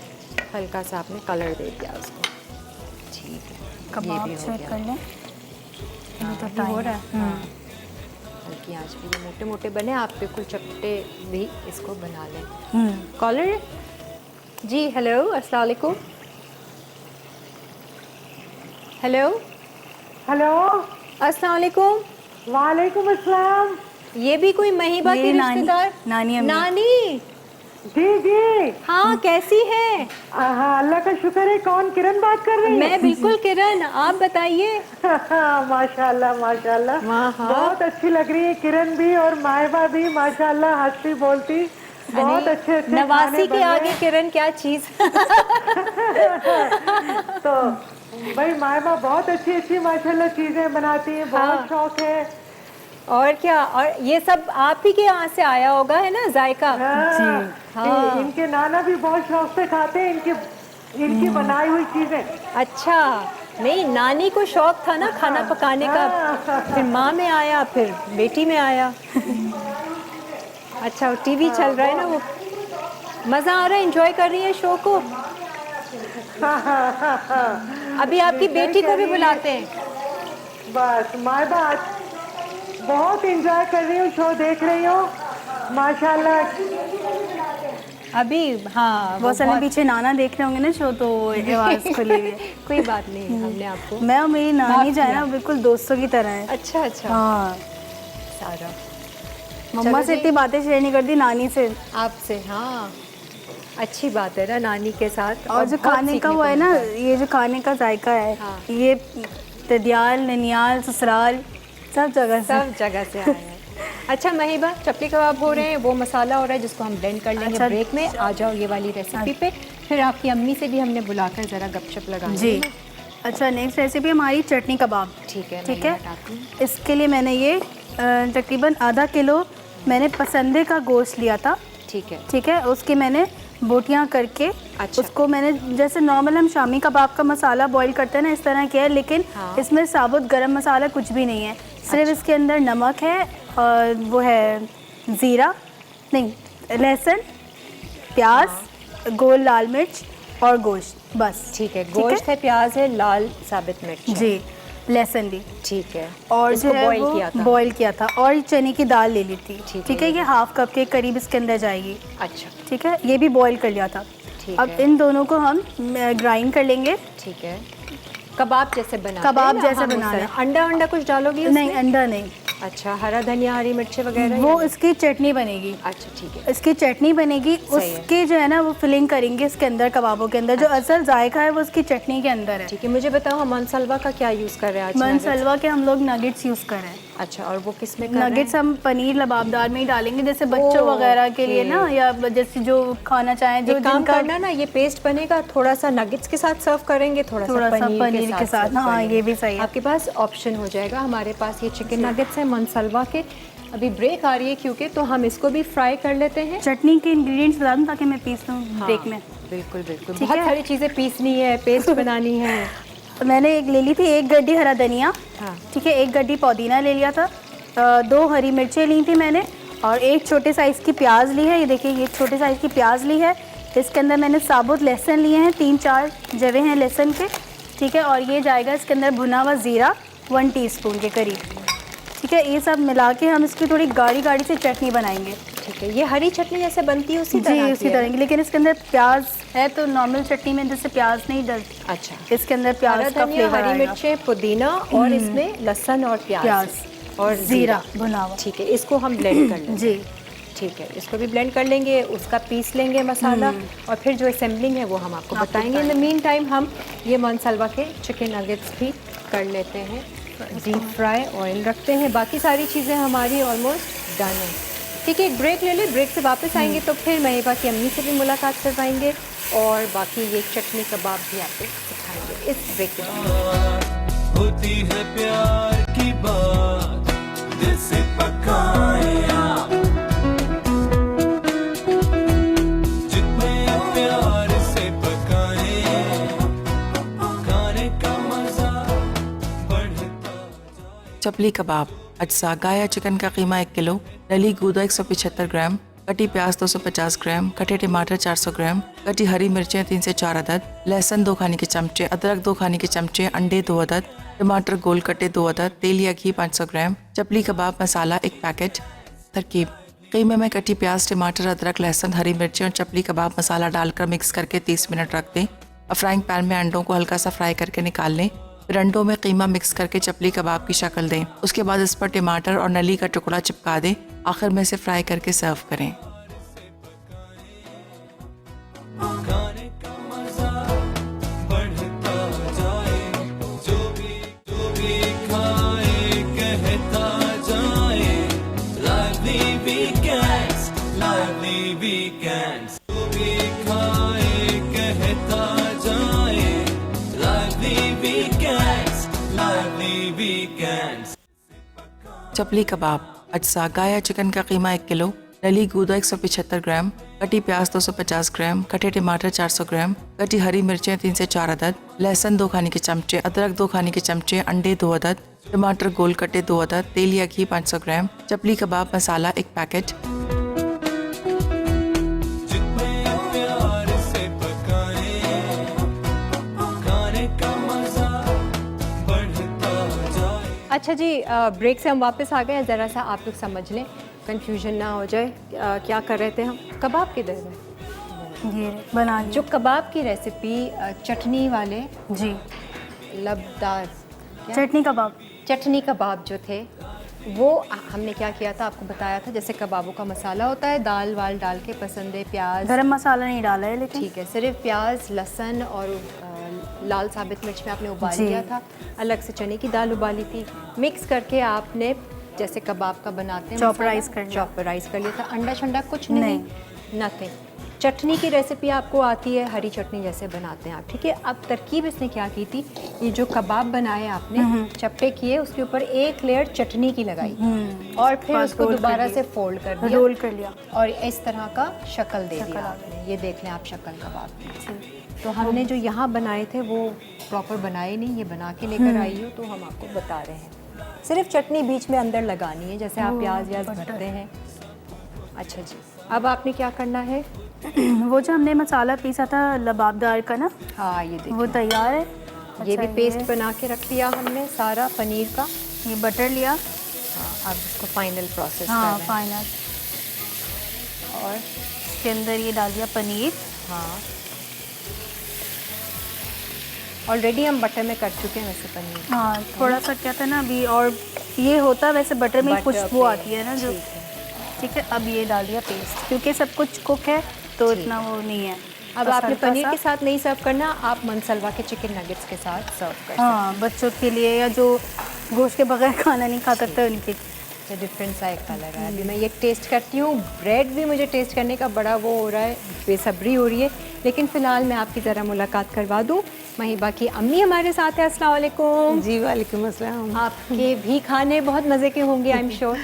हल्का सा आपने कलर दे दिया उसको। ठीक है, ये कबाब भी हो चेक गया। कर लें। अभी तो ये टाइम हो रहा है। हाँ, हल्की आंच पे ये मोटे मोटे बने, आप बिल्कुल चपटे भी इसको बना लें। कॉलर जी, हेलो, अस्सलाम वालेकुम। हेलो, हेलो, अस्सलाम वालेकुम। वालेकुम अस्सलाम। ये भी कोई महिबा ये की नानी- रिश्तेदार? नानी अम्मी। नानी, जी जी। हाँ, कैसी है? हाँ, अल्लाह का शुक्र है। कौन, किरण बात कर रही है? मैं बिल्कुल किरण, आप बताइए। माशाल्लाह माशाल्लाह, वाह, हाँ। बहुत अच्छी लग रही है किरण भी और माहिबा भी, माशाल्लाह, हंसती बोलती, बहुत अच्छे अच्छे नवासी खाने के बन आगे रहे किरण क्या चीज। हैं। तो भाई माहिबा बहुत अच्छी अच्छी माशाल्लाह चीजें बनाती हैं, बहुत हाँ। शौक है। और क्या, और ये सब आप ही के यहाँ से आया होगा, है ना, जायका। हाँ, हाँ। इनके नाना भी बहुत शौक से खाते हैं इनकी बनाई हुई चीजें। अच्छा, नहीं, नानी को शौक था ना खाना पकाने का, फिर माँ में आया, फिर बेटी में आया। अच्छा, वो टीवी चल रहा है ना, वो मज़ा आ रहा है, एंजॉय कर रही है शो को। अभी आपकी बेटी को भी बुलाते हैं। बस माहिबा आज बहुत एंजॉय कर रही हूँ, शो देख रही हूँ, माशाल्लाह। अभी हाँ बहुत सारे पीछे नाना देख रहे होंगे ना शो, तो आवाज़ खुली हुई है। कोई बात नहीं, हमने आपको मैं और मेरी नानी माफ जो है किया। ना बिल्कुल दोस्तों की तरह है। अच्छा अच्छा हाँ, सारा मम्मा चलो से जी। इतनी बातें शेयर नहीं करती, नानी से। आपसे, हाँ अच्छी बात है ना नानी के साथ। और जो बहुत खाने का सीखने वो को है ना, मिलता है। ये जो खाने का जायका है, हाँ। ये ददियाल, ननियाल, ससुराल सब जगह से। सब जगह से आया है। अच्छा महिबा, चपली कबाब हो रहे हैं, वो मसाला हो रहा है जिसको हम ब्लेंड कर लेंगे अच्छा। ब्रेक में। आ जाओ ये वाली रेसिपी पे, फिर आपकी अम्मी से भी हमने बुलाकर ज़रा गपशप लगाएंगे जी। ना। अच्छा, नेक्स्ट रेसिपी हमारी चटनी कबाब। ठीक है, ठीक मैं है, हटाती हूँ। इसके लिए मैंने ये तकरीबन आधा किलो मैंने पसंदे का गोश्त लिया था। ठीक है, ठीक है, उसकी मैंने बोटियां करके अच्छा। उसको मैंने, जैसे नॉर्मल हम शामी कबाब का मसाला बॉईल करते हैं ना, इस तरह किया है, लेकिन हाँ। इसमें साबुत गरम मसाला कुछ भी नहीं है। सिर्फ इसके अंदर नमक है और वो है ज़ीरा नहीं, लहसुन, प्याज, गोल लाल मिर्च और गोश्त, बस। ठीक है। गोश्त है, प्याज है, लाल साबित मिर्च है। जी, लहसुन भी। ठीक है। और इसको जो है बॉईल वो किया था। बॉईल किया था, और चने की दाल ले ली थी। ठीक ठीक है, है, ये हाफ कप के करीब इसके अंदर जाएगी। अच्छा, ठीक है, ये भी बॉईल कर लिया था। ठीक अब है। इन दोनों को हम ग्राइंड कर लेंगे। ठीक है। कबाब जैसे बनाते कबाब हैं ना, जैसे हम उस बनाना तरह। अंडा अंडा कुछ डालोगी नहीं, उसमें? अंडा नहीं, अच्छा, हरा धनिया, हरी मिर्ची वगैरह? वो या नहीं? इसकी चटनी बनेगी। अच्छा, ठीक है। इसकी चटनी बनेगी, सही है। उसके जो है ना वो फिलिंग करेंगे इसके अंदर, कबाबों के अंदर। जो असल जायका है वो उसकी चटनी के अंदर है। ठीक है, मुझे बताओ हम मनसलवा का क्या यूज़ कर रहे हैं आज? मन nuggets? सलवा के हम लोग नगेट्स यूज़ कर रहे हैं। अच्छा, और वो किस में कर रहे हैं? नगेट्स हम पनीर लबाबदार में ही डालेंगे, जैसे बच्चों ओह, वगैरह के लिए ना, ओके। या जैसे जो खाना चाहें, जो एक काम जिनका करना ना, ये पेस्ट बनेगा, थोड़ा सा नगेट्स के साथ सर्व करेंगे, थोड़ा सा पनीर के साथ serve हाँ, करेंगे। ये भी सही है। आपके पास ऑप्शन हो जाएगा। हमारे पास ये चिकन नगेट्स हैं मनसलवा के। अभी ब्रेक आ रही है क्योंकि, तो हम इसको भी फ्राई कर लेते हैं। चटनी के इंग्रेडिएंट्स बता दूं ताकि मैं पीस लूँ ब्रेक में। बिल्कुल बिल्कुल, ठीक बहुत है। सारी चीज़ें पीसनी है, पेस्ट बनानी है। मैंने एक ले ली थी, एक गड्डी हरा धनिया। हाँ। ठीक है, एक गड्डी पुदीना ले लिया था, 2 हरी मिर्चें ली थी मैंने, और एक छोटे साइज़ की प्याज ली है। ये देखिए, ये छोटे साइज़ की प्याज ली है। इसके अंदर मैंने साबुत लहसुन लिए हैं, 3-4 जवे हैं लहसुन के। ठीक है, और ये जाएगा इसके अंदर भुना हुआ ज़ीरा 1 टीस्पून के करीब। ठीक है, ये सब मिला के हम इसकी थोड़ी गाढ़ी गाढ़ी से चटनी बनाएंगे। ठीक है, ये हरी चटनी जैसे बनती है उसी जी, तरह उसी की है? तरह की, लेकिन इसके अंदर प्याज है, तो नॉर्मल चटनी में जैसे प्याज नहीं डलती, अच्छा, इसके अंदर हरा प्याज का धनिया, फ्लेवर हरी आएगा। मिर्चें, पुदीना, और इसमें लहसुन और प्याज और ज़ीरा भुना हुआ। ठीक है, इसको हम ब्लेंड कर लेंगे। जी, ठीक है, इसको भी ब्लेंड कर लेंगे, उसका पीस लेंगे मसाला, और फिर जो असेंबलिंग है वो हम आपको बताएंगे। इन द मीन टाइम हम ये मनसलवा के चिकन नगेट्स भी कर लेते हैं डीप फ्राई, ऑयल रखते हैं। बाकी सारी चीज़ें हमारी ऑलमोस्ट डन है। ठीक है, एक ब्रेक ले ले, ब्रेक से वापस आएंगे तो फिर महिबा की अम्मी से भी मुलाकात करवाएंगे, और बाकी ये चटनी कबाब भी आपको सिखाएंगे इस ब्रेक के बाद। होती है प्यार की बात, दिल से पकाए आप, जितने प्यार से पकाए, खाने का मजा बढ़ता। चपली कबाब, अज्जा गाया चिकन का कीमा 1 किलो, नली गूदा 175 ग्राम, कटी प्याज 250 ग्राम, कटे टमाटर 400 ग्राम, कटी हरी मिर्चें 3 से 4 अदद, लहसुन 2 खाने के चमचे, अदरक 2 खाने के चमचे, अंडे 2 अदद, टमाटर गोल कटे 2 अदद, तेल या घी 500 ग्राम, चपली कबाब मसाला 1 पैकेट। तरकीब: कीमे में कटी प्याज, टमाटर, अदरक, लहसुन, हरी मिर्चें और चपली कबाब मसाला डालकर मिक्स करके 30 मिनट रख दें। अब फ्राइंग पैन में अंडों को हल्का सा फ्राई करके निकाल लें। फिर अंडों में कीमा मिक्स करके चपली कबाब की शक्ल दें। उसके बाद इस पर टमाटर और नली का टुकड़ा चिपका दें। आखिर में इसे फ्राई करके सर्व करें। खाने का मजा बढ़ता जाए, जो भी खाए कहता जाए, lively weekends, lively weekends, जो भी खाए कहता जाए, lively weekends, lively weekends। Chapli कबाब, अज्जा गाया चिकन का कीमा 1 किलो, नली गूदा 175 ग्राम, कटी प्याज 250 ग्राम, कटे टमाटर 400 ग्राम, कटी हरी मिर्चें 3 से 4 अदद, लहसुन 2 खाने के चमचे, अदरक 2 खाने के चमचे, अंडे 2 अदद, टमाटर गोल कटे 2 अदद, तेल या घी 500 ग्राम, चपली कबाब मसाला 1 पैकेट। जितने प्यार से पकाए, खाने का मजा बढ़ता जाए। अच्छा जी, ब्रेक से हम वापस आ गए। ज़रा सा आप लोग समझ लें, कंफ्यूजन ना हो जाए। क्या कर रहे थे हम? कबाब किधर है? ये बना लिया। जो कबाब की रेसिपी चटनी वाले जी, लबदार चटनी कबाब। चटनी कबाब जो थे वो हमने क्या किया था, आपको बताया था। जैसे कबाबों का मसाला होता है, दाल वाल डाल के, पसंद है प्याज, गरम मसाला नहीं डाला है लेकिन। ठीक है, सिर्फ प्याज, लहसुन और लाल साबित मिर्च में आपने उबाल जी। लिया था। अलग से चने की दाल उबाली थी, मिक्स करके आपने जैसे कबाब का बनाते हैं चॉपराइज कर लिया। चॉपराइज कर लिया था। अंडा शंडा कुछ नहीं, नथिंग। चटनी की रेसिपी आपको आती है, हरी चटनी जैसे बनाते हैं आप, ठीक है। अब तरकीब इसने क्या की थी, ये जो कबाब बनाए आपने, चप्पे किए, उसके ऊपर एक लेयर चटनी की लगाई और फिर बस उसको रोल कर दोबारा दिया। से फोल्ड कर दिया, रोल कर लिया। और इस तरह का शक्ल दे शक्ल दिया आ आपने। ये देख लें आप शक्ल कबाब की। तो हमने जो यहाँ बनाए थे वो प्रॉपर बनाए नहीं, ये बना के लेकर आई हो तो हम आपको बता रहे हैं। सिर्फ चटनी बीच में अंदर लगानी है, जैसे आप प्याज व्याज भरते हैं। अच्छा जी, अब आपने क्या करना है, वो जो हमने मसाला पीसा था लबाबदार का ना, हाँ ये देखिए, वो तैयार है। ये भी अच्छा, पेस्ट बना के रख लिया हमने सारा पनीर का। ये बटर लिया। हाँ, अब इसको फाइनल प्रोसेस हाँ, करना है। फाइनल। और इसके अंदर ये डाल दिया पनीर। हाँ, ऑलरेडी हम बटर में कर चुके हैं वैसे पनीर। हाँ, थोड़ा सा क्या था ना अभी, और ये होता है वैसे बटर में बटर खुशबू पे, आती है ना जो, ठीक है। ठीक है। अब ये डाल दिया पेस्ट, क्योंकि सब कुछ कुक है तो इतना वो नहीं है। अब बस आपने हल्का पनीर सा। के साथ नहीं सर्व करना, आप मनसलवा के चिकन नगेट्स के साथ सर्व कर सकते हाँ, बच्चों के लिए या जो गोश्त के बगैर खाना नहीं खा सकते उनके। हैं। डिफरेंट सा एक कलर है। अभी मैं ये टेस्ट करती हूँ, ब्रेड भी मुझे टेस्ट करने का बड़ा वो हो रहा है, बेसब्री हो रही है। लेकिन फ़िलहाल मैं आपकी ज़रा मुलाकात करवा दूँ। वहीं बाकी अम्मी हमारे साथ है। अस्सलाम वालेकुम। जी वालेकुम अस्सलाम। आपके भी खाने बहुत मज़े के होंगे, आई एम श्योर।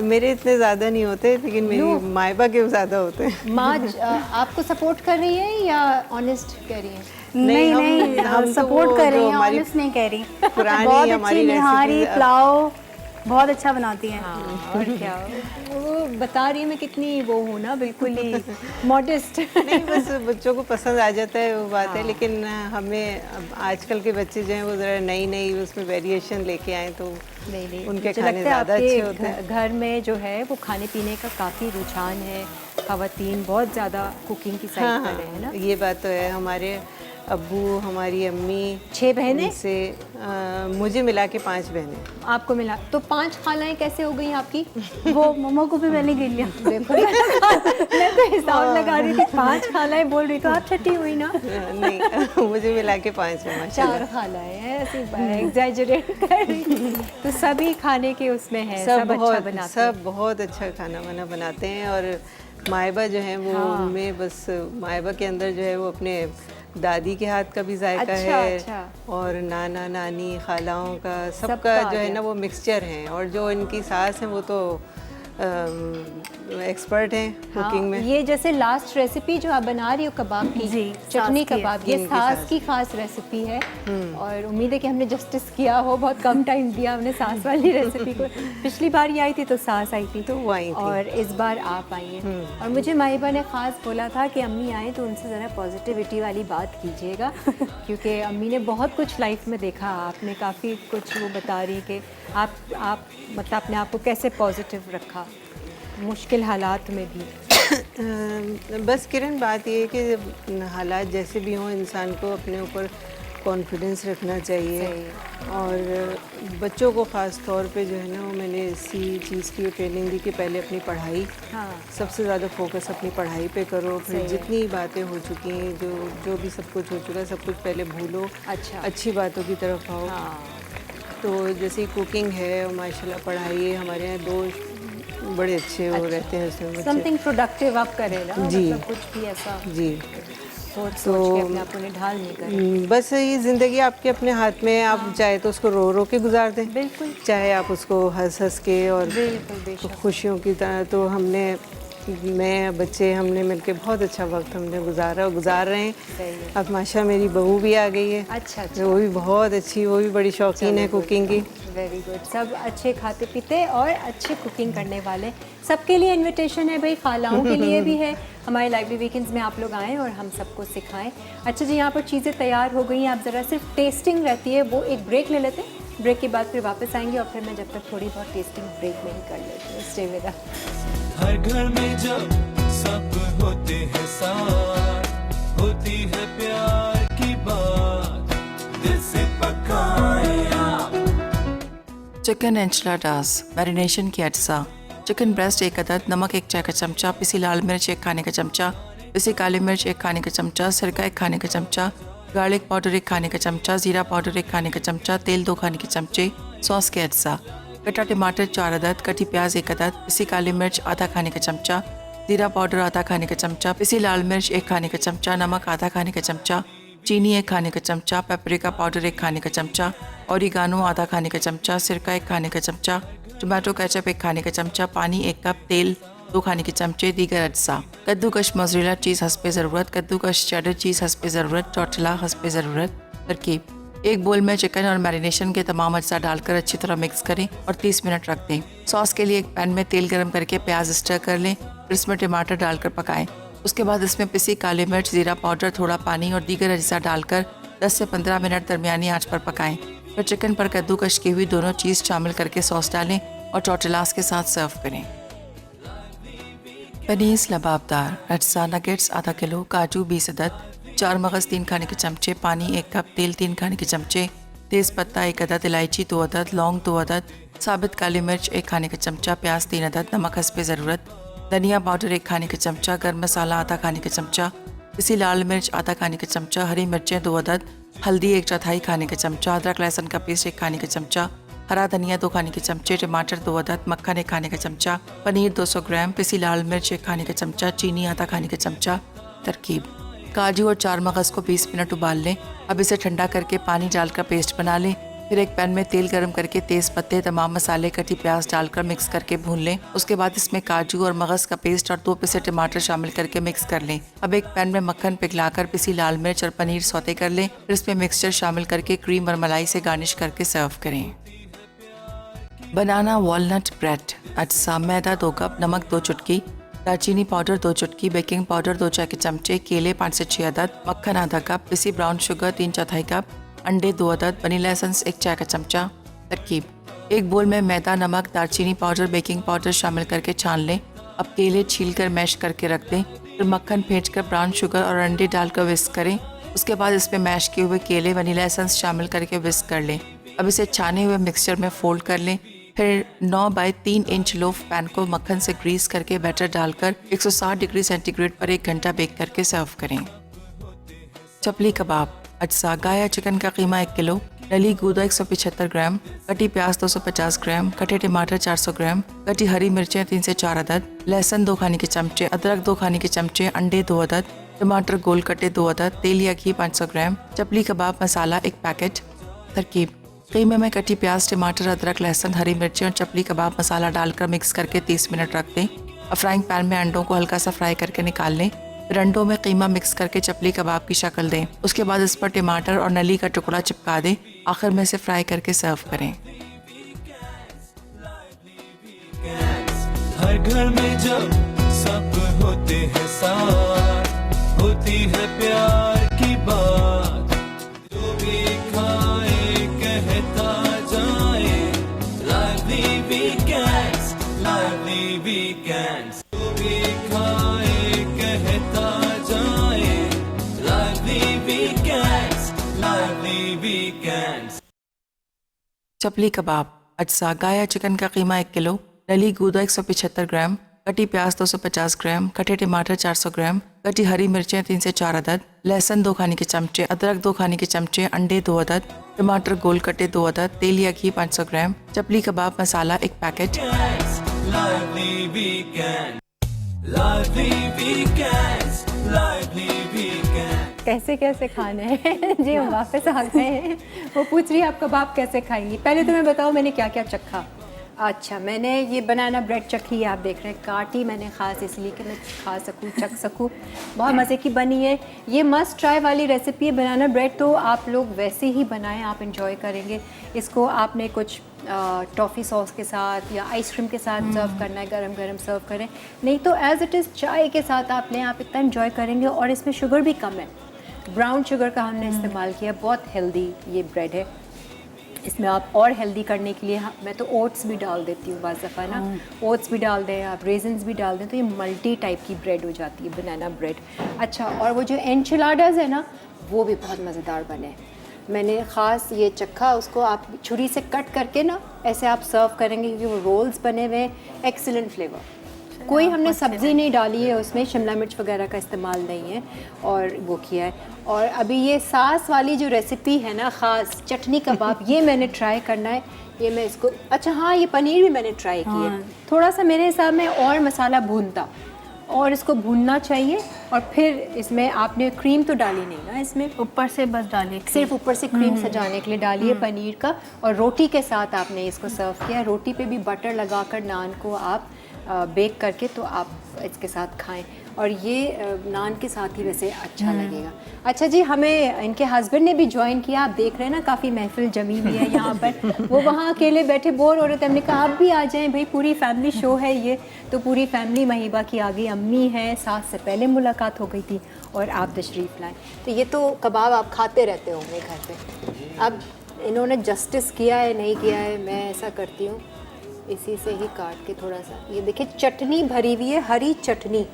मेरे इतने ज़्यादा नहीं होते, लेकिन मेरी मायबा के ज़्यादा होते हैं। माँ आपको सपोर्ट कर रही है या ऑनेस्ट कह रही है? नहीं नहीं, हम तो सपोर्ट वो कर रही जो हैं, हमारी ऑनेस्ट नहीं कह रही। पुरानी बहुत हमारी अच्छी निहारी रेसिपी पुलाव बहुत अच्छा बनाती हैं। हाँ, और क्या, वो बता रही है मैं कितनी वो हूँ ना, बिल्कुल ही मॉडेस्ट। नहीं, बस बच्चों को पसंद आ जाता है वो बात है। लेकिन हमें अब आजकल के बच्चे जो हैं वो ज़रा नई नई उसमें वेरिएशन लेके आए तो नहीं, उनके मुझे खाने लगता है ज़्यादा आपके अच्छे होते हैं। घर में जो है वो खाने पीने का काफ़ी रुझान है, ख़वातीन बहुत ज़्यादा कुकिंग की साइड हाँ पर है ना। ये बात तो है। हमारे अब्बू, हमारी अम्मी, 6 बहनें, उनसे मुझे मिला के 5 बहनें। आपको मिला तो 5 खालाएं कैसे हो गई आपकी? वो मम्मा को भी मैंने गिन लिया। देखो मैं तो हिसाब लगा रही थी, 5 खालाएं बोल रही तो आप छठी हुई ना। नहीं, मुझे मिला के 5 है माशाल्लाह। 4 खालाएं हैं, ऐसी एग्जैजरेट कर रही। तो सभी खाने के उसमें है, सब अच्छा बनाते हैं। सब बहुत अच्छा खाना वाना बनाते हैं। और मायबा जो है वो उनमें बस मायबा के अंदर जो है वो अपने दादी के हाथ का भी जायका अच्छा, है अच्छा। और नाना नानी खालाओं का सबका सबका आ जो है गया। ना वो मिक्सचर है। और जो इनकी सास हैं वो तो एक्सपर्ट हैं कुकिंग में। ये जैसे लास्ट रेसिपी जो आप बना रही हो कबाब की, जी, चटनी सास की है। कबाब, ये इनकी सास सास। की खास रेसिपी है। और उम्मीद है कि हमने जस्टिस किया हो, बहुत कम टाइम दिया हमने सास वाली रेसिपी को। पिछली बार ये आई थी तो सास आई थी, तो वो आई थी। और इस बार आप आई हैं। और मुझे माहिबा ने ख़ास बोला था कि अम्मी आए तो उनसे ज़रा पॉजिटिविटी वाली बात कीजिएगा, क्योंकि अम्मी ने बहुत कुछ लाइफ में देखा। आपने काफ़ी कुछ वो बता रही कि आप मतलब अपने आप को कैसे पॉजिटिव रखा मुश्किल हालात में भी। बस किरण, बात ये है कि हालात जैसे भी हों इंसान को अपने ऊपर कॉन्फिडेंस रखना चाहिए। और बच्चों को ख़ास तौर पे जो है ना वो मैंने इसी चीज़ की ट्रेनिंग दी कि पहले अपनी पढ़ाई, सबसे ज़्यादा फोकस अपनी पढ़ाई पे करो। फिर जितनी बातें हो चुकी हैं, जो भी सब कुछ हो चुका है, सब कुछ पहले भूलो, अच्छा, अच्छी बातों की तरफ आओ। तो जैसे कुकिंग है और माशाल्लाह पढ़ाई है, हमारे यहाँ 2 बड़े अच्छे वो रहते हैं उसमें बच्चे। समथिंग प्रोडक्टिव आप करें ना, जी। मतलब कुछ भी ऐसा जी, सोच के अपने आप को निढाल नहीं करें। बस ये ज़िंदगी आपके अपने हाथ में है। आप चाहे तो उसको रो रो के गुजार दें, बिल्कुल, चाहे आप उसको हंस हंस के और बिल्कुल बेशक। खुशियों की तरह। तो मैं बच्चे हमने मिलके बहुत अच्छा वक्त हमने गुजारा और गुजार रहे हैं। सही है। अब माशा मेरी बहू भी आ गई है, अच्छा अच्छा, वो भी बहुत अच्छी, वो भी बड़ी शौकीन है कुकिंग की। Very good. सब अच्छे खाते पीते और अच्छे कुकिंग करने वाले, सबके लिए इनविटेशन है भाई, खालाओं के लिए भी है। हमारे लाइवली वीकेंड्स में आप लोग आएँ और हम सबको सिखाएं। अच्छा जी, यहाँ पर चीज़ें तैयार हो गई हैं, आप ज़रा सिर्फ टेस्टिंग रहती है, वो एक ब्रेक ले लेते हैं। ब्रेक के बाद फिर वापस आएंगे और फिर मैं जब तक थोड़ी बहुत टेस्टिंग ब्रेक में ही कर लेती हूँ। Stay with us. हर घर में जब सब होते हैं साथ, होती है प्यार की बात, दिल से पकाए आप। चिकन एंचलाडास मैरिनेशन की अज्जा। चिकन ब्रेस्ट 1 अदद, नमक 1 चाय का चमचा, पिसी लाल मिर्च 1 खाने का चमचा, पिसी काली मिर्च 1 खाने का चमचा, सिरका 1 खाने का चमचा, गार्लिक पाउडर 1 खाने का चमचा, जीरा पाउडर 1 खाने का चमचा, तेल 2 खाने के चमचे, सॉस के अज्जा। कटा टमाटर 4 अदद, कटी प्याज 1 अदद, पिसी काली मिर्च आधा खाने का चमचा, जीरा पाउडर आधा खाने का चमचा, पिसी लाल मिर्च 1 खाने का चमचा, नमक आधा खाने का चमचा, चीनी 1 खाने का चमचा, पेपरिका पाउडर 1 खाने का चमचा, ओरिगानो आधा खाने का चमचा, सिरका 1 खाने का चमचा, टोमेटो केचप 1 खाने का चमचा, पानी 1 कप, तेल 2 खाने के चमचे, दीगर अज्जा। कद्दूकश मोज़रेला चीज़ हस्बे ज़रूरत, कद्दूकश चेडर चीज़ हस्बे ज़रूरत, टोर्टिला हस्बे ज़रूरत। तरकीब: एक बोल में चिकन और मैरिनेशन के तमाम अज्जा डालकर अच्छी तरह मिक्स करें और 30 मिनट रख दें। सॉस के लिए एक पैन में तेल गर्म करके प्याज स्टर कर लें, फिर इसमें टमाटर डालकर पकाएं। उसके बाद इसमें पिसी काली मिर्च, जीरा पाउडर, थोड़ा पानी और दीगर अज्जा डालकर 10 से 15 मिनट दरमियानी आंच पर पकाएं। फिर चिकन पर कद्दूकश की हुई दोनों चीज़ शामिल करके सॉस डालें और टोर्टिलास के साथ सर्व करें। पनीर लबाबदार अज्जा। नगेट्स आधा किलो, काजू 20 अदद, 4 मगज़ 3 खाने के चमचे, पानी 1 कप, तेल 3 खाने के चमचे, तेज़ पत्ता 1 अदद, इलायची 2 अदद, लौंग 2 अदद, साबित काली मिर्च 1 खाने का चमचा, प्याज 3 अदद, नमक हस्बे ज़रूरत, धनिया पाउडर 1 खाने का चमचा, गर्म मसाला आधा खाने का चमचा, पिसी लाल मिर्च आधा खाने का चमचा, हरी मिर्चें 2 अदद, हल्दी 1/4 खाने का चमचा, अदरक लहसुन का पेस्ट 1 खाने का चमचा, हरा धनिया 2 खाने के चमचे, टमाटर 2 अदद, मक्खन 1 खाने का चमचा, पनीर 200 ग्राम, पिसी लाल मिर्च 1 खाने का चमचा, चीनी आधा खाने का चमचा। तरकीब: काजू और 4 मगज़ को 20 मिनट उबाल लें। अब इसे ठंडा करके पानी डालकर पेस्ट बना लें। फिर एक पैन में तेल गर्म करके तेज़ पत्ते, तमाम मसाले, कटी प्याज डालकर मिक्स करके भून लें। उसके बाद इसमें काजू और मगज़ का पेस्ट और 2 पिसे टमाटर शामिल करके मिक्स कर लें। अब एक पैन में मक्खन पिघलाकर पिसी लाल मिर्च और पनीर सौते कर लें। फिर इसमें मिक्सचर शामिल करके क्रीम और मलाई से गार्निश करके सर्व करें। बनाना वॉलनट ब्रेड अज्जा। मैदा 2 कप, नमक 2 चुटकी, दालचीनी पाउडर 2 चुटकी, बेकिंग पाउडर 2 चाय के चमचे, केले 5 से 6 अदद, मक्खन आधा कप, पिसी ब्राउन शुगर 3/4 कप, अंडे 2 अदद, वनीला एसेंस 1 चाय का चमचा। तरकीब: एक बोल में मैदा, नमक, दालचीनी पाउडर, बेकिंग पाउडर शामिल करके छान लें। अब केले छील कर मैश करके रख दें। फिर मक्खन फेंटकर ब्राउन शुगर और अंडे डालकर विस्क करें। उसके बाद इसमें मैश किए हुए केले, वनीला एसेंस शामिल करके विस्क कर लें। अब इसे छाने हुए मिक्सचर में फोल्ड कर लें। फिर 9 बाई 3 इंच लोफ पैन को मक्खन से ग्रीस करके बैटर डालकर 160 डिग्री सेंटीग्रेड पर 1 घंटा बेक करके सर्व करें। चपली कबाब अज्जा। गाया चिकन का कीमा 1 किलो, नली गूदा 175 ग्राम, कटी प्याज 250 ग्राम, कटे टमाटर 400 ग्राम, कटी हरी मिर्चें 3 से 4 अदद, लहसुन 2 खाने के चमचे, अदरक 2 खाने के चमचे, अंडे 2 अदद, टमाटर गोल कटे 2 अदद, तेल या घी 500 ग्राम, चपली कबाब मसाला 1 पैकेट। तरकीब: कीमे में कटी प्याज, टमाटर, अदरक, लहसुन, हरी मिर्ची और चपली कबाब मसाला डालकर मिक्स करके 30 मिनट रख दें। अब फ्राइंग पैन में अंडों को हल्का सा फ्राई करके निकाल लें। फिर अंडों में कीमा मिक्स करके चपली कबाब की शक्ल दें। उसके बाद इस पर टमाटर और नली का टुकड़ा चिपका दें। आखिर में इसे फ्राई करके सर्व करें। हर घर में जब सब होते हैं साथ, होती है प्यार की बात, जो भी खाए कहता जाए, lively weekends, lively weekends, जो भी खाए कहता जाए, lively weekends, lively weekends। Chapli कबाब अज्जा। गाया चिकन का कीमा 1 किलो, नली गूदा 175 ग्राम, कटी प्याज 250 ग्राम, कटे टमाटर 400 ग्राम, कटी हरी मिर्चें 3 से 4 अदद, लहसुन 2 खाने के चमचे, अदरक 2 खाने के चमचे, अंडे 2 अदद, टमाटर गोल कटे 2 अदद, तेल या घी 500 ग्राम, चपली कबाब मसाला 1 packet. Lively weekend, lively weekends, lively weekend। कैसे कैसे खाना है जी हम वापस आ गए हैं। वो पूछ रही है आप कबाब कैसे खाएंगी। पहले तो मैं बताओ मैंने क्या क्या चखा। अच्छा, मैंने ये बनाना ब्रेड चखी है, आप देख रहे हैं, काटी मैंने ख़ास इसलिए कि मैं खा सकूं, चख सकूं। बहुत मज़े की बनी है। ये मस्ट ट्राई वाली रेसिपी है बनाना ब्रेड, तो आप लोग वैसे ही बनाएं, आप इंजॉय करेंगे इसको। आपने कुछ टॉफ़ी सॉस के साथ या आइसक्रीम के साथ सर्व करना है, गरम गरम सर्व करें, नहीं तो एज़ इट इज़ चाय के साथ आप लें, आप इतना इंजॉय करेंगे। और इसमें शुगर भी कम है, ब्राउन शुगर का हमने इस्तेमाल किया, बहुत हेल्दी ये ब्रेड है। इसमें आप और हेल्दी करने के लिए मैं तो ओट्स भी डाल देती हूँ बाज़ दफ़ा ना, ओट्स भी डाल दें आप, रेजन्स भी डाल दें, तो ये मल्टी टाइप की ब्रेड हो जाती है, बनाना ब्रेड। अच्छा, और वो जो एनचिलाडास है ना, वो भी बहुत मज़ेदार बने। मैंने ख़ास ये चखा, उसको आप छुरी से कट करके ना ऐसे आप सर्व करेंगे, क्योंकि वो रोल्स बने हुए, एक्सीलेंट फ्लेवर। कोई हमने सब्ज़ी नहीं डाली है उसमें, शिमला मिर्च वगैरह का इस्तेमाल नहीं है, और वो किया है। और अभी ये सास वाली जो रेसिपी है ना, ख़ास चटनी कबाब, ये मैंने ट्राई करना है। ये मैं इसको, अच्छा हाँ, ये पनीर भी मैंने ट्राई किया है। थोड़ा सा मेरे हिसाब में और मसाला भूनता, और इसको भूनना चाहिए। और फिर इसमें आपने क्रीम तो डाली नहीं ना इसमें, ऊपर से बस डालिए, सिर्फ ऊपर से क्रीम सजाने के लिए डालिए पनीर का। और रोटी के साथ आपने इसको सर्व किया, रोटी पे भी बटर लगाकर नान को आप बेक करके तो आप इसके साथ खाएं, और ये नान के साथ ही वैसे अच्छा लगेगा। अच्छा जी, हमें इनके हस्बैंड ने भी ज्वाइन किया, आप देख रहे हैं ना, काफ़ी महफिल जमी हुई है यहाँ पर। वो वहाँ अकेले बैठे बोर हो रहे थे, हमने कहा आप भी आ जाएं भाई, पूरी फैमिली शो है ये, तो पूरी फैमिली महिबा की आ गई, अम्मी है, सास से पहले मुलाकात हो गई थी, और आप तशरीफ़ लाएँ। तो ये तो कबाब आप खाते रहते होंगे घर पे। अब इन्होंने जस्टिस किया है नहीं किया है, मैं ऐसा करती हूँ, इसी से ही काट के थोड़ा सा, ये देखिए चटनी भरी हुई है, हरी चटनी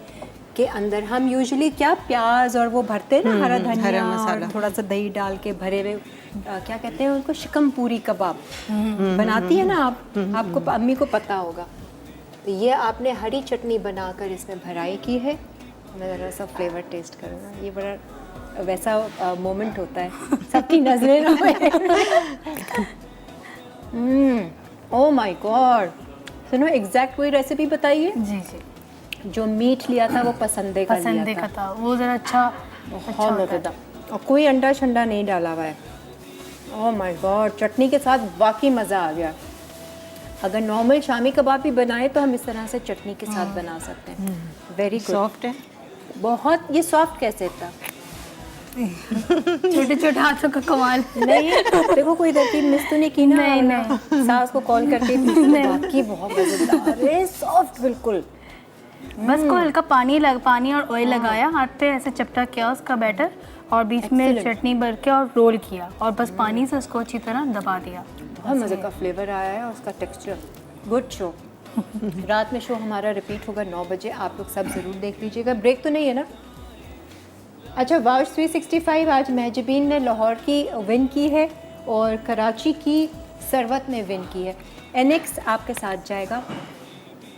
के अंदर हम यूजुअली क्या प्याज और वो भरते हैं ना, हरा धनिया और थोड़ा सा दही डाल के भरे हुए, क्या कहते हैं उनको, शिकम पूरी कबाब बनाती है ना आप, आपको अम्मी को पता होगा। तो ये आपने हरी चटनी बनाकर इसमें भराई की है। मैं ज़रा सा फ्लेवर टेस्ट करूँगा, ये बड़ा वैसा मोमेंट होता है, सबकी नजरें ना। ओह माय गॉड, सुनो, एग्जैक्ट वही रेसिपी बताइए। जी जी, जो मीट लिया था वो पसंदे का था, वो ज़रा अच्छा होता था, और कोई अंडा शंडा नहीं डाला हुआ है। ओह माय गॉड, चटनी के साथ वाकई मज़ा आ गया। अगर नॉर्मल शामी कबाब भी बनाए तो हम इस तरह से चटनी के साथ बना सकते हैं। वेरी गुड, सॉफ्ट है बहुत। ये सॉफ्ट कैसे था? छोटे छोटे हाथों का कमाल। नहीं देखो, कोई तरकीब मिस तो नहीं की ना? नहीं, सास को कॉल करके बाकी बहुत मज़ेदार है, सॉफ्ट बिल्कुल। बस को हल्का पानी और ऑयल लगाया, हाथ पे ऐसे चपटा किया उसका बैटर, और बीच में चटनी भर के और रोल किया, और बस पानी से उसको अच्छी तरह दबा दिया। बहुत मज़े का फ्लेवर आया है, और उसका टेक्सचर गुड। शो रात में शो हमारा रिपीट होगा 9 बजे, आप लोग सब ज़रूर देख लीजिएगा। ब्रेक तो नहीं है ना? अच्छा, वाश 365 आज महजबीन ने लाहौर की विन की है, और कराची की सरवत ने विन की है। NX आपके साथ जाएगा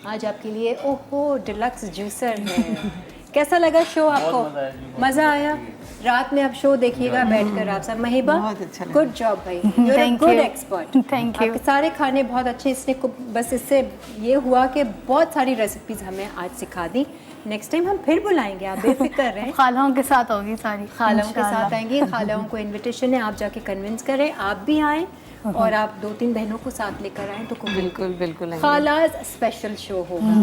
आज आपके लिए। ओहो, डिलक्स जूसर है। कैसा लगा शो आपको? मज़ा आया? रात में आप शो देखिएगा बैठकर आप सब। महिबा, बहुत अच्छा लगा। गुड जॉब भाई, you are a good expert. Thank you. आपके सारे खाने बहुत अच्छे, इसने बस इससे ये हुआ कि बहुत सारी रेसिपीज़ हमें आज सिखा दी। नेक्स्ट टाइम हम फिर बुलाएंगे, आप बेफिक्र रहें। खालाओं के साथ होगी सारी, खालाओं के साथ आएंगी, खालाओं को इनविटेशन है, आप जाके कन्विंस करें, आप भी आएँ, और आप 2-3 बहनों को साथ लेकर आएँ तो बिल्कुल बिल्कुल खालाज स्पेशल शो होगा।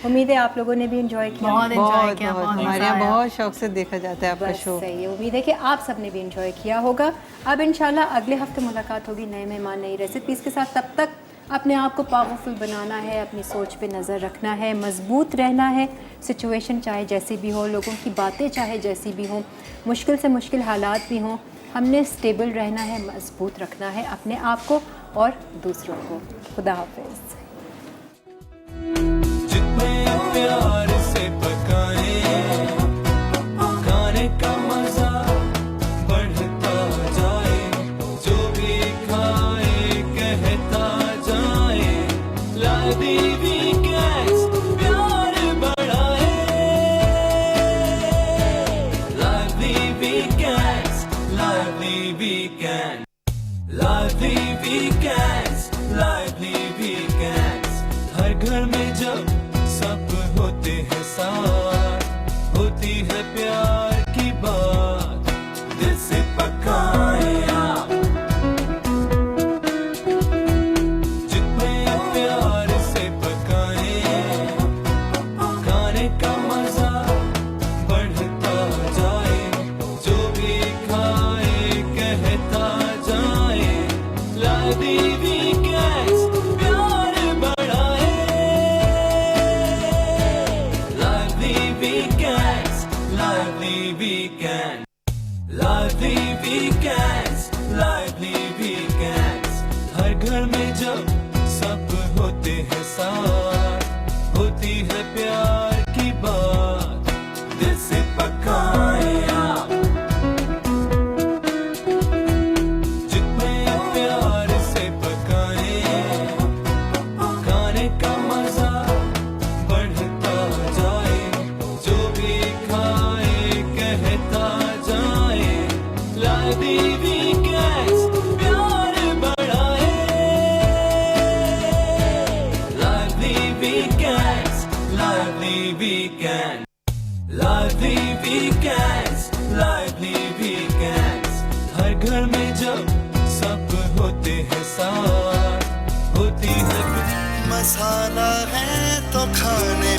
उम्मीद है आप लोगों ने भी एंजॉय किया। बहुत एंजॉय किया, बहुत हमारे यहाँ बहुत शौक से देखा जाता है आपका बस शो। सही है, उम्मीद है कि आप सबने भी एंजॉय किया होगा। अब इंशाल्लाह अगले हफ्ते मुलाकात होगी नए मेहमान, नई रेसिपीज़ के साथ। तब तक अपने आप को पावरफुल बनाना है, अपनी सोच पे नज़र रखना है, मजबूत रहना है। सिचुएशन चाहे जैसी भी हो, लोगों की बातें चाहे जैसी भी हों, मुश्किल से मुश्किल हालात भी हों, हमने स्टेबल रहना है, मजबूत रखना है अपने आप को और दूसरों को। खुदा हाफिज़। जितने प्यार से पकाए खाने का मजा बढ़ता जाए, जो भी खाए कहता जाए, लादी वीकेंड्स प्यार बढ़ाए, लादी वीकेंड्स, लादी वीकेंड, लादी वीकेंड्स, लादी वीकेंड्स। हर घर में जब सब होते हैं साथ, होती है प्यार की बात, दिल से पकाए आप। जितने प्यार से पकाए खाने का मजा बढ़ता जाए, जो भी खाए कहता जाए, लादी वीकेंड्स प्यार बढ़ाए, लादी वीकेंड्स, लादी वीकेंड, लादी वीकेंड्स, लादी weekend. lively weekend, lively weekends, lively weekends. हर घर में जब सब होते हैं साथ, होती है मसाला है तो खाने